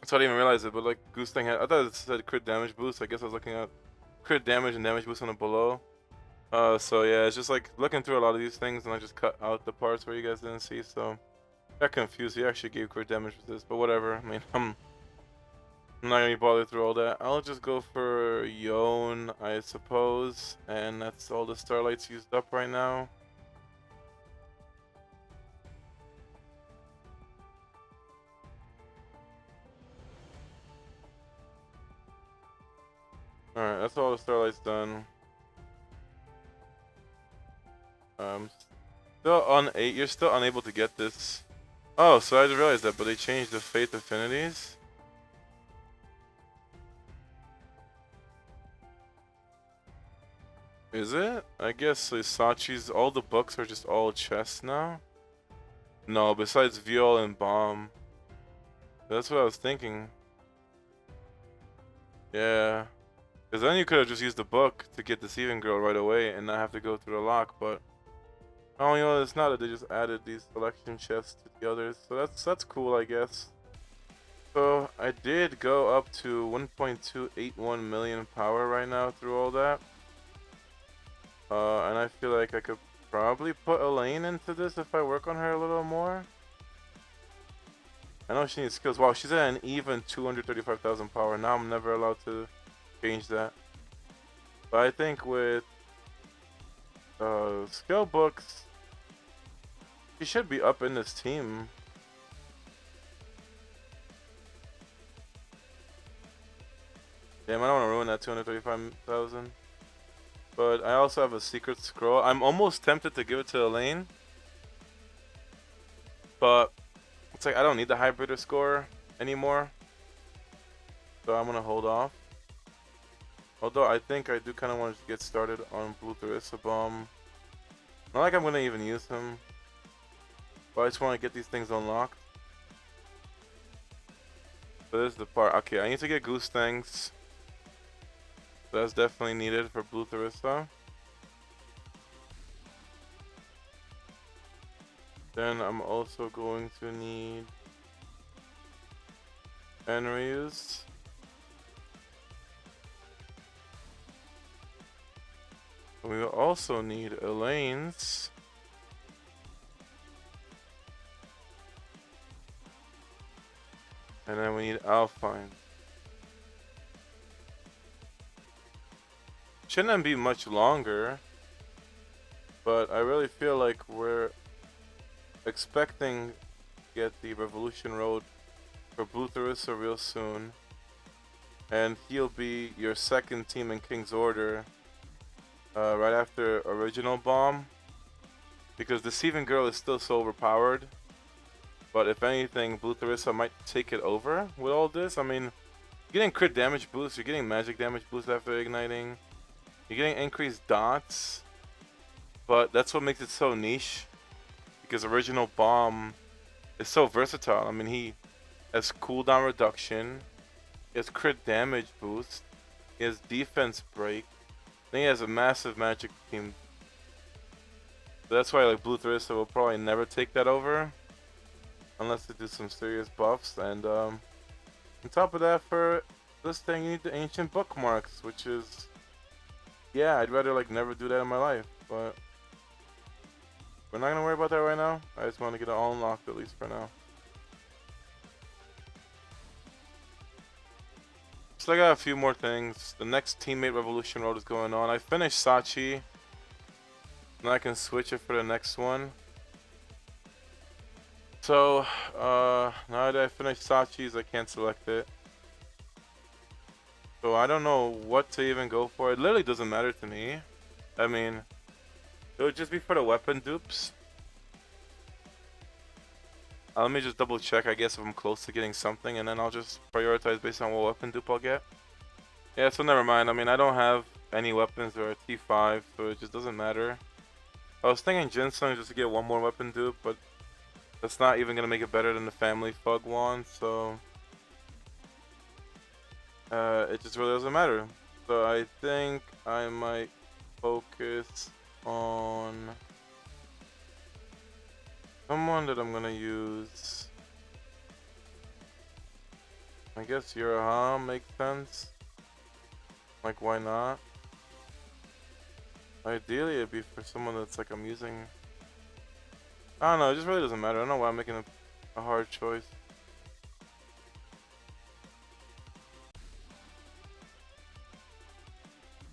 So I didn't even realize it, but like Goose-Stang had, I thought it said crit damage boost. I guess I was looking at crit damage and damage boost on the below. So yeah, it's just like looking through a lot of these things, and I just cut out the parts where you guys didn't see. So got confused. He actually gave crit damage resist, but whatever. I mean, I'm not gonna be bothered through all that. I'll just go for Yon, I suppose, and that's all the starlights used up right now. Alright, that's all the starlights done. Still on 8, you're still unable to get this. Oh, so I just realized that, but they changed the fate affinities. Is it? I guess Sachi's, all the books are just all chests now? No, besides Viol and Bomb. That's what I was thinking. Yeah. Because then you could have just used the book to get Deceiving Girl right away and not have to go through the lock, but oh, you know, it's not that they just added these selection chests to the others, so that's cool, I guess. So I did go up to 1.281 million power right now through all that. And I feel like I could probably put Elaine into this if I work on her a little more. I know she needs skills. Wow, she's at an even 235,000 power. Now I'm never allowed to change that. But I think with skill books, she should be up in this team. Damn, I don't want to ruin that 235,000. But I also have a secret scroll. I'm almost tempted to give it to Elaine. But it's like I don't need the hybrider score anymore. So I'm gonna hold off. Although I think I do kind of want to get started on Blue Thryssa Bomb. Not like I'm gonna even use him. But I just want to get these things unlocked. So this is the part. Okay, I need to get Goose Tanks. That's definitely needed for Blue Thryssa. Then I'm also going to need Enryus. We will also need Elaine's. And then we need Alphine. Shouldn't be much longer. But I really feel like we're expecting to get the Revolution Road for Blue Thryssa real soon. And he'll be your second team in King's Order. Right after Original Bomb, because Deceiving Girl is still so overpowered. But if anything, Blue Thryssa might take it over with all this. I mean, you're getting crit damage boost, you're getting magic damage boost after igniting, you're getting increased dots. But that's what makes it so niche, because Original Bomb is so versatile. I mean, he has cooldown reduction, he has crit damage boost, he has defense break. Then he has a massive magic team. So that's why like Blue Thryssa will probably never take that over. Unless they do some serious buffs. And on top of that, for this thing you need the ancient bookmarks, which is, yeah, I'd rather like never do that in my life. But we're not gonna worry about that right now. I just want to get it all unlocked at least for now. So I got a few more things. The next teammate Revolution Road is going on. I finished Sachi. Now I can switch it for the next one. So, now that I finished Sachi's, I can't select it. So I don't know what to even go for. It literally doesn't matter to me. I mean, it would just be for the weapon dupes. Let me just double check, I guess, if I'm close to getting something, and then I'll just prioritize based on what weapon dupe I'll get. Yeah, so never mind. I mean, I don't have any weapons or a T5, so it just doesn't matter. I was thinking Ginseng just to get one more weapon dupe, but that's not even gonna make it better than the family Fug wand, so it just really doesn't matter. So I think I might focus on someone that I'm gonna use. I guess Yuraha makes sense. Like, why not? Ideally, it'd be for someone that's like I'm using. I don't know, it just really doesn't matter. I don't know why I'm making a hard choice.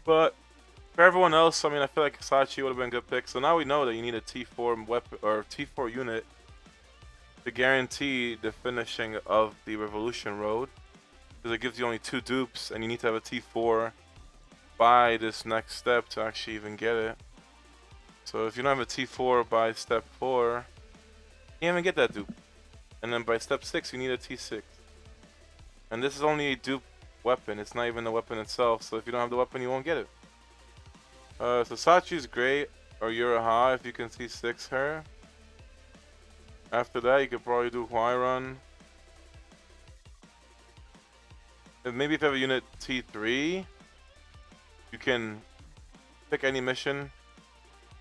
But for everyone else, I mean, I feel like Sachi would have been a good pick. So now we know that you need a T4 weapon or T4 unit to guarantee the finishing of the Revolution Road, because it gives you only 2 dupes, and you need to have a T4 by this next step to actually even get it. So if you don't have a T4 by step 4, you can't even get that dupe. And then by step 6, you need a T6. And this is only a dupe weapon, it's not even the weapon itself, so if you don't have the weapon, you won't get it. So Sachi's great, or Yuraha if you can C6 her. After that, you could probably do Huayran. And maybe if you have a unit T3, you can pick any mission.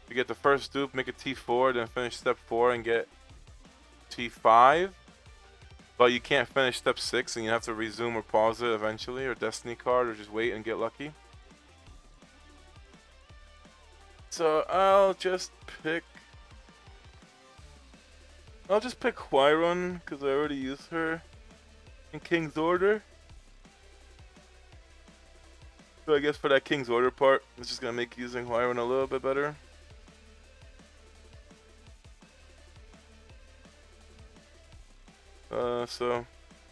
You get the first dupe, make a T4, then finish step 4 and get T5. But you can't finish step 6 and you have to resume or pause it eventually, or Destiny card, or just wait and get lucky. So I'll just pick Huayran, because I already used her in King's Order. So I guess for that King's Order part, it's just gonna make using Huayran a little bit better. So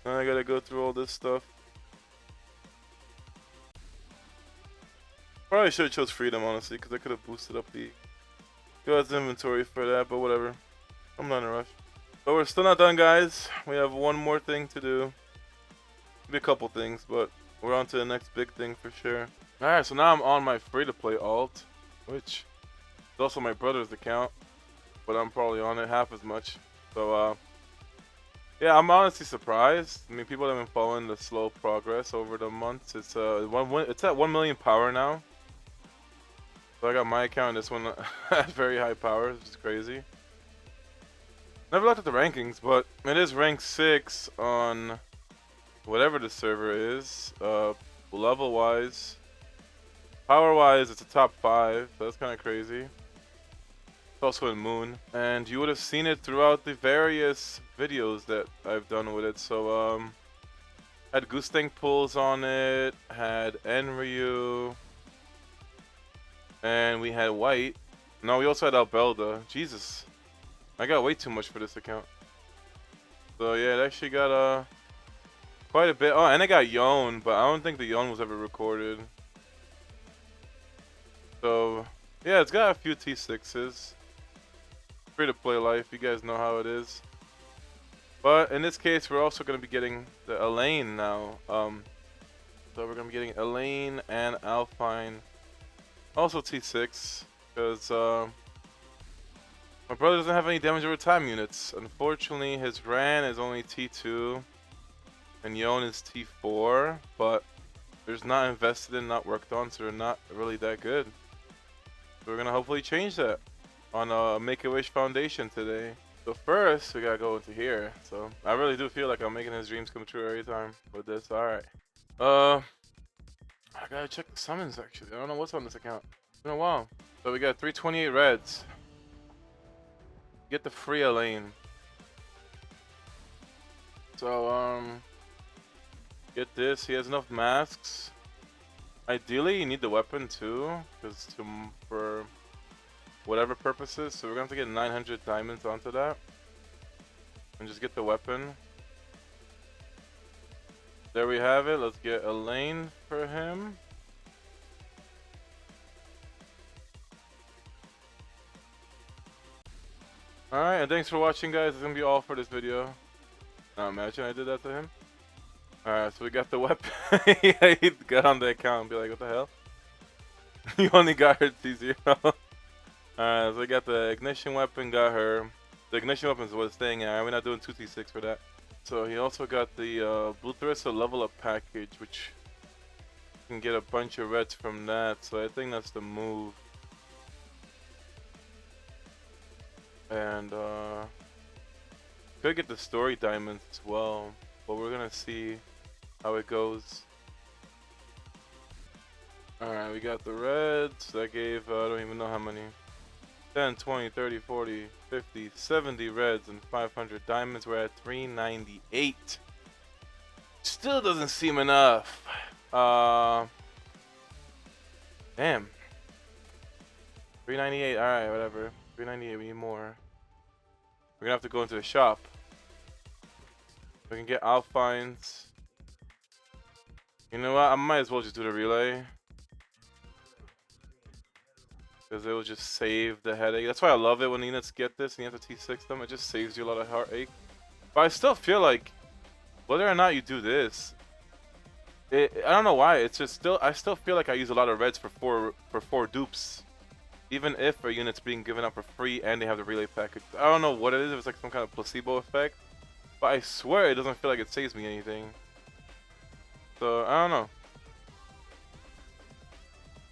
now I gotta go through all this stuff. probably should have chose Freedom, honestly, because I could have boosted up the God's inventory for that, but whatever. I'm not in a rush. But we're still not done, guys. We have one more thing to do. Maybe a couple things, but we're on to the next big thing for sure. Alright, so now I'm on my free-to-play alt, which is also my brother's account, but I'm probably on it half as much. So, yeah, I'm honestly surprised. I mean, people have been following the slow progress over the months. It's at 1 million power now. So I got my account and this one at very high power, which is crazy. Never looked at the rankings, but it is ranked 6 on whatever the server is. Level wise, power wise, it's a top 5. So that's kind of crazy. It's also in Moon, and you would have seen it throughout the various videos that I've done with it. So had Elaine Pulls on it, had Enryu, and we had White. No, we also had Albelda. Jesus, I got way too much for this account. So yeah, it actually got quite a bit. Oh, and I got Yon, but I don't think the Yon was ever recorded. So yeah, it's got a few T6s. Free to play life, you guys know how it is. But in this case, we're also going to be getting the Elaine now. So we're going to be getting Elaine and Alphine, also T6, because my brother doesn't have any damage over time units. Unfortunately, his Ran is only T2, and Yon is T4, but there's not invested in, not worked on, so they're not really that good. So we're going to hopefully change that on a Make-A-Wish Foundation today. So first, we gotta go into here. So I really do feel like I'm making his dreams come true every time with this. Alright. I gotta check the summons actually. I don't know what's on this account. It's been a while. So we got 328 reds. Get the free Elaine. So get this. He has enough masks. Ideally, you need the weapon too, because for whatever purposes, so we're going to have to get 900 diamonds onto that and just get the weapon. There we have it. Let's get Elaine for him. Alright, and thanks for watching, guys. It's going to be all for this video. Now imagine I did that to him. Alright, so we got the weapon. He got on the account and be like, what the hell? You only got her T0. Alright, so we got the ignition weapon, got her. The ignition weapon is what's staying at. We're not doing 2T6 for that. So he also got the blue Thryssa level up package, which you can get a bunch of reds from that. So I think that's the move. And could get the story diamonds as well, but we're gonna see how it goes. Alright, we got the reds. That gave I don't even know how many. 10, 20, 30, 40, 50, 70 reds and 500 diamonds. We're at 398. Still doesn't seem enough. Damn. 398. Alright, whatever. 398, we need more. We're gonna have to go into the shop. We can get Alphines. You know what? I might as well just do the relay. Because it will just save the headache. That's why I love it when units get this and you have to T6 them. It just saves you a lot of heartache. But I still feel like, whether or not you do this, I don't know why. It's just I still feel like I use a lot of reds for four dupes, even if a unit's being given out for free and they have the relay package. I don't know what it is. If it's like some kind of placebo effect, but I swear it doesn't feel like it saves me anything. So I don't know.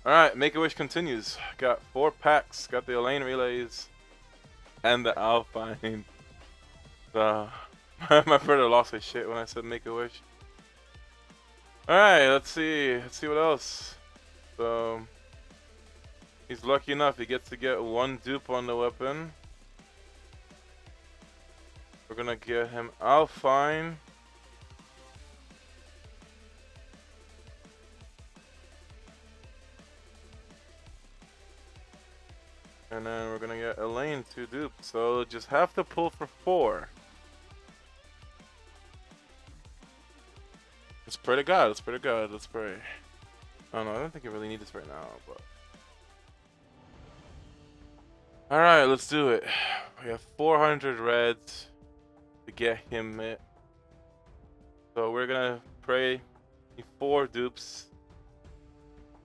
Alright, Make-A-Wish continues. Got 4 packs. Got the Elaine relays and the Alphine. My brother lost his shit when I said Make-A-Wish. Alright, let's see. Let's see what else. So he's lucky enough he gets to get 1 dupe on the weapon. We're gonna get him Alphine. And then we're gonna get Elaine 2 dupes. So just have to pull for 4. Let's pray to God. Let's pray to God. Let's pray. I don't know. I don't think you really need this right now, but. Alright, let's do it. We have 400 reds to get him it. So we're gonna pray 4 dupes.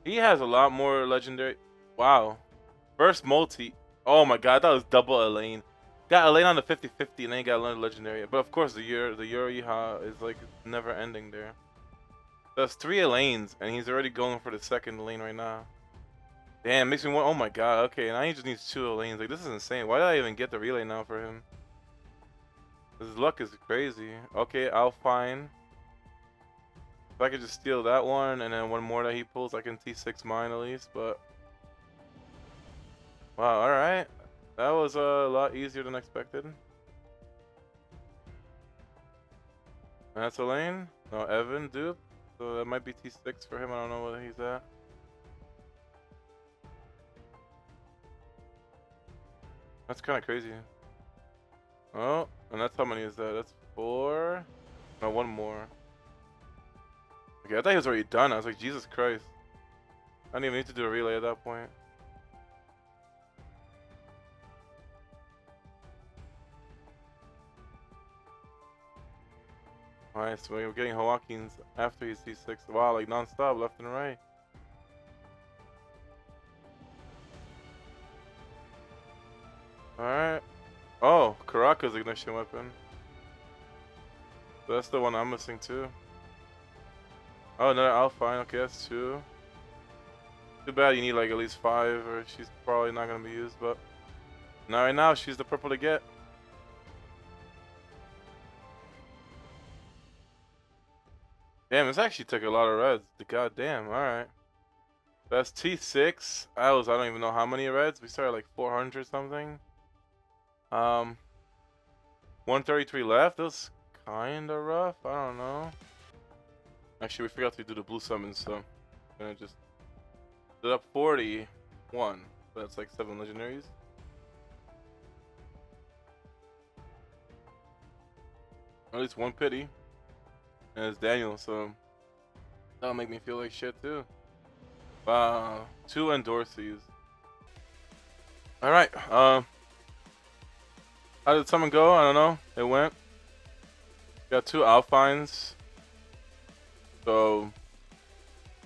He has a lot more legendary. Wow. First multi. Oh my god, that was double Elaine. Got Elaine on the 50-50 and then got another legendary. But of course the Euro Iha is like never ending there. That's 3 Elaines and he's already going for the second Elaine right now. Damn, makes me want. Oh my god. Okay, now he just needs 2 Elaines. Like this is insane. Why did I even get the relay now for him? His luck is crazy. Okay, Alphine. If I could just steal that one and then one more that he pulls, I can T6 mine at least. But wow, all right. That was a lot easier than expected. And that's Elaine. No, Evan dupe. So that might be T6 for him. I don't know where he's at. That's kind of crazy. Oh, and that's how many is that? That's 4. No, 1 more. Okay, I thought he was already done. I was like, Jesus Christ. I didn't even need to do a relay at that point. Alright, so we're getting Hawakins after he's C6. Wow, like non-stop, left and right. Alright. Oh, Karaka's ignition weapon. So that's the one I'm missing too. Oh, another Alphine. Okay, that's 2. Too bad you need like at least 5 or she's probably not going to be used, but not right now. She's the purple to get. Damn, this actually took a lot of reds. God damn, alright. That's T6. I don't even know how many reds. We started like 400 something. 133 left. That was kind of rough. I don't know. Actually, we forgot to do the blue summons, so I'm gonna just did up 41. So that's like 7 legendaries. At least 1 pity. And it's Daniel, so that'll make me feel like shit too. Wow, 2 endorsees. Alright, how did someone go? I don't know. It went. Got 2 Alphines. So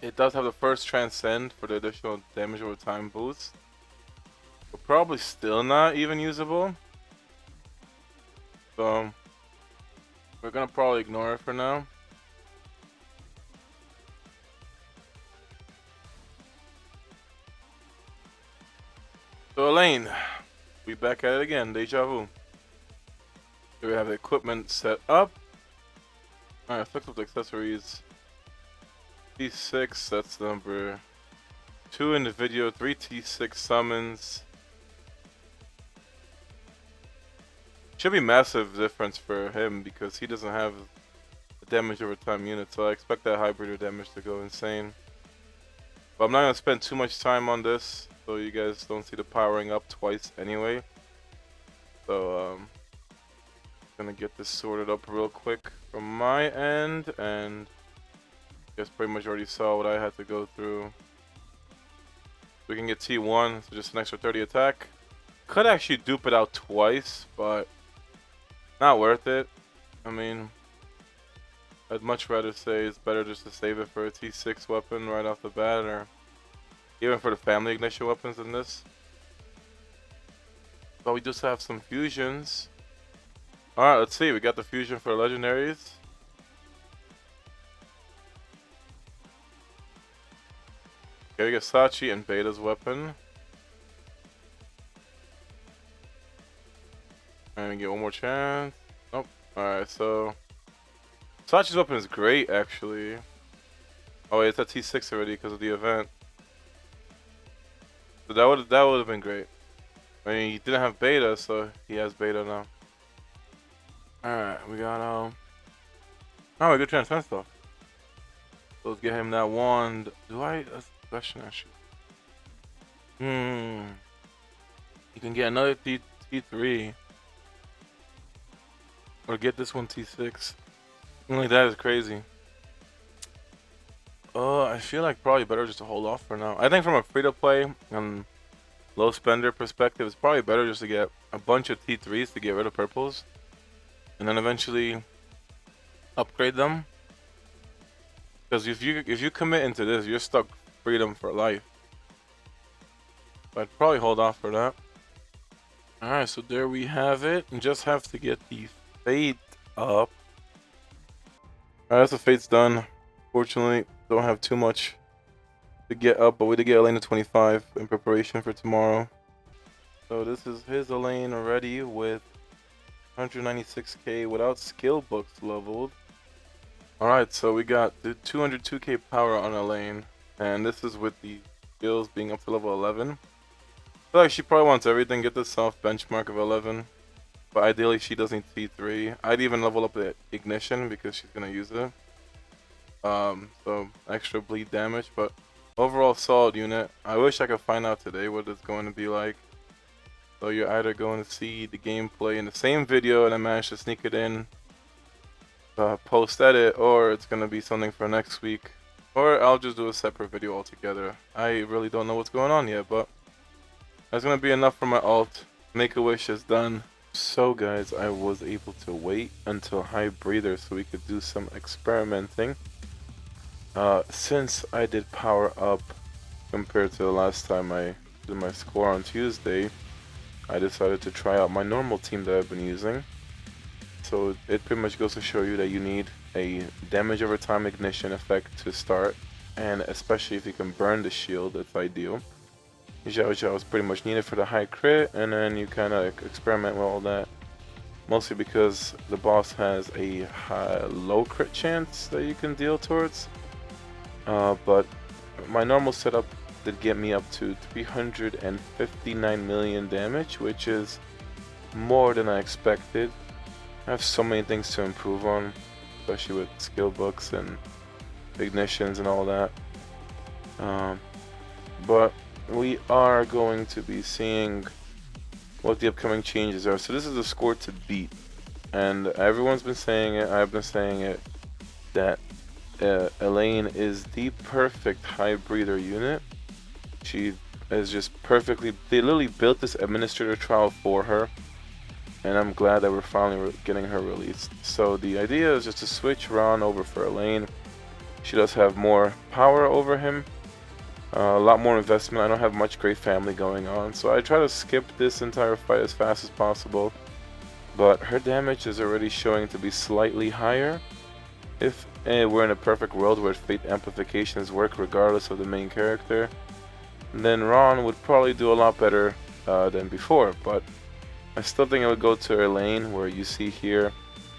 it does have the first Transcend for the additional damage over time boost. But probably still not even usable. So we're gonna probably ignore it for now. So Elaine, we back at it again, deja vu. Here we have the equipment set up. Alright, fix up the accessories. T6, that's number 2 in the video, 3 T6 summons. Should be massive difference for him because he doesn't have a damage over time unit, so I expect that hybrid damage to go insane. But I'm not gonna spend too much time on this, so you guys don't see the powering up twice anyway. So gonna get this sorted up real quick from my end, and I guess pretty much already saw what I had to go through. We can get T1, so just an extra 30 attack. Could actually dupe it out twice, but not worth it. I mean, I'd much rather say it's better just to save it for a T6 weapon right off the bat, or even for the family ignition weapons than this. But we just have some fusions. Alright, let's see. We got the fusion for legendaries. Okay, we get Sachi and Beta's weapon. And we get one more chance. Nope. Alright, so Sachi's weapon is great actually. Oh wait, it's at T6 already because of the event. So that would have been great. I mean, he didn't have Beta, so he has Beta now. Alright, we got oh, we got Transcend stuff. So let's get him that wand. That's the question actually. You can get another T3. Or get this one T6. Only that is crazy. I feel like probably better just to hold off for now. I think from a free-to-play and low spender perspective, it's probably better just to get a bunch of T3s to get rid of purples, and then eventually upgrade them. Because if you commit into this, you're stuck freedom for life. But I'd probably hold off for that. Alright, so there we have it. And just have to get the fate up. Alright, so fate's done. Fortunately, don't have too much to get up, but we did get Elaine to 25 in preparation for tomorrow. So this is his Elaine already with 196k without skill books leveled. Alright, so we got the 202k power on Elaine, and this is with the skills being up to level 11. I feel like she probably wants everything, get the soft benchmark of 11, but ideally she does need T3. I'd even level up the ignition because she's gonna use it. So extra bleed damage, but overall solid unit. I wish I could find out today what it's going to be like. So you're either going to see the gameplay in the same video and I managed to sneak it in post edit, or it's gonna be something for next week, or I'll just do a separate video altogether. I really don't know what's going on yet, but that's gonna be enough for my alt. Make a Wish is done. So guys, I was able to wait until high breather so we could do some experimenting. Since I did power up compared to the last time I did my score on Tuesday, I decided to try out my normal team that I've been using. So it pretty much goes to show you that you need a damage over time ignition effect to start, and especially if you can burn the shield, it's ideal. Xiao Xiao is pretty much needed for the high crit, and then you kind of experiment with all that. Mostly because the boss has a low crit chance that you can deal towards. But my normal setup did get me up to 359 million damage, which is more than I expected. I have so many things to improve on, especially with skill books and ignitions and all that. But we are going to be seeing what the upcoming changes are. So this is the score to beat, and everyone's been saying it, I've been saying it, that Elaine is the perfect high breather unit. She is just perfectly, they literally built this administrator trial for her, and I'm glad that we're finally getting her released. So the idea is just to switch Ron over for Elaine. She does have more power over him, a lot more investment. I don't have much great family going on, so I try to skip this entire fight as fast as possible. But her damage is already showing to be slightly higher. If we're in a perfect world where fate amplifications work regardless of the main character, then Ron would probably do a lot better than before. But I still think I would go to Elaine, where you see here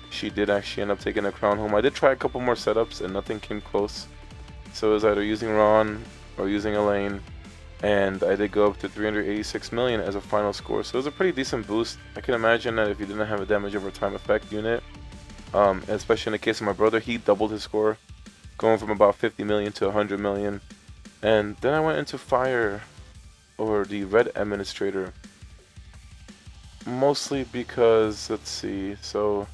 she did actually end up taking a crown home. I did try a couple more setups and nothing came close, so it was either using Ron or using Elaine, and I did go up to 386 million as a final score, so it was a pretty decent boost. I can imagine that if you didn't have a damage over time effect unit, especially in the case of my brother, he doubled his score, going from about 50 million to 100 million. And then I went into fire, or the red administrator, mostly because, let's see, so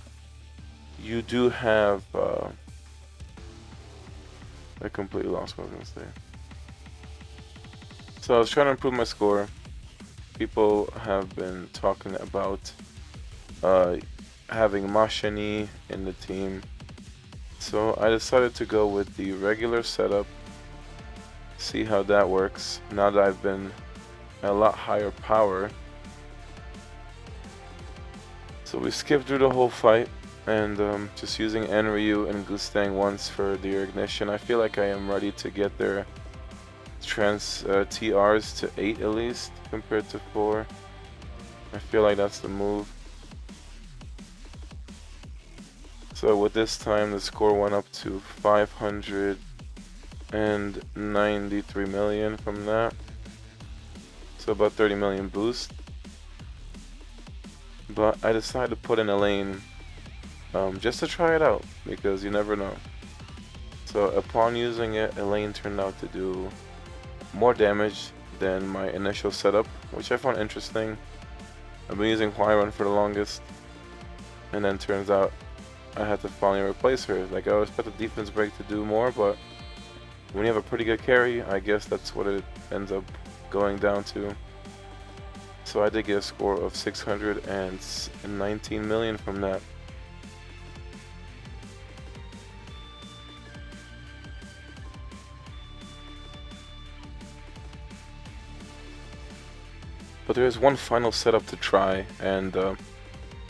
you do have I completely lost what I was going to say. So I was trying to improve my score. People have been talking about having Mashani in the team, so I decided to go with the regular setup, see how that works now that I've been a lot higher power. So we skipped through the whole fight, and just using Enryu and Gustang once for the ignition. I feel like I am ready to get their TRs to 8 at least, compared to 4. I feel like that's the move. So with this time, the score went up to 593 million from that. So about 30 million boost. But I decided to put in Elaine just to try it out, because you never know. So upon using it, Elaine turned out to do more damage than my initial setup, which I found interesting. I've been using Huayron for the longest, and then turns out I had to finally replace her. Like, I always expect the defense break to do more, but when you have a pretty good carry, I guess that's what it ends up going down to. So I did get a score of 619 million from that. But there is one final setup to try, and I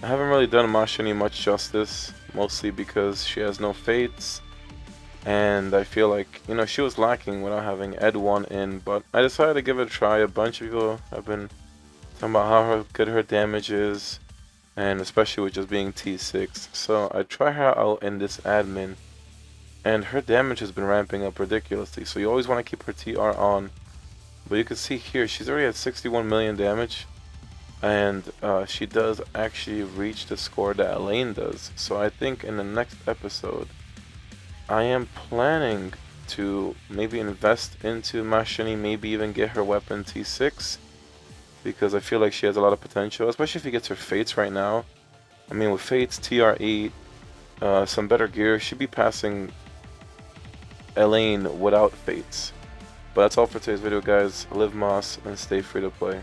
haven't really done Mashini much justice, mostly because she has no fates, and I feel like, you know, she was lacking without having Ed 1 in, but I decided to give it a try. A bunch of people have been talking about how good her damage is, and especially with just being T6, so I try her out in this admin, and her damage has been ramping up ridiculously, so you always want to keep her TR on. But you can see here, she's already at 61 million damage, and she does actually reach the score that Elaine does. So I think in the next episode, I am planning to maybe invest into Mashini, maybe even get her weapon T6, because I feel like she has a lot of potential, especially if he gets her Fates right now. I mean, with Fates, TRE, some better gear, she'd be passing Elaine without Fates. But that's all for today's video, guys. Live Moss and stay free to play.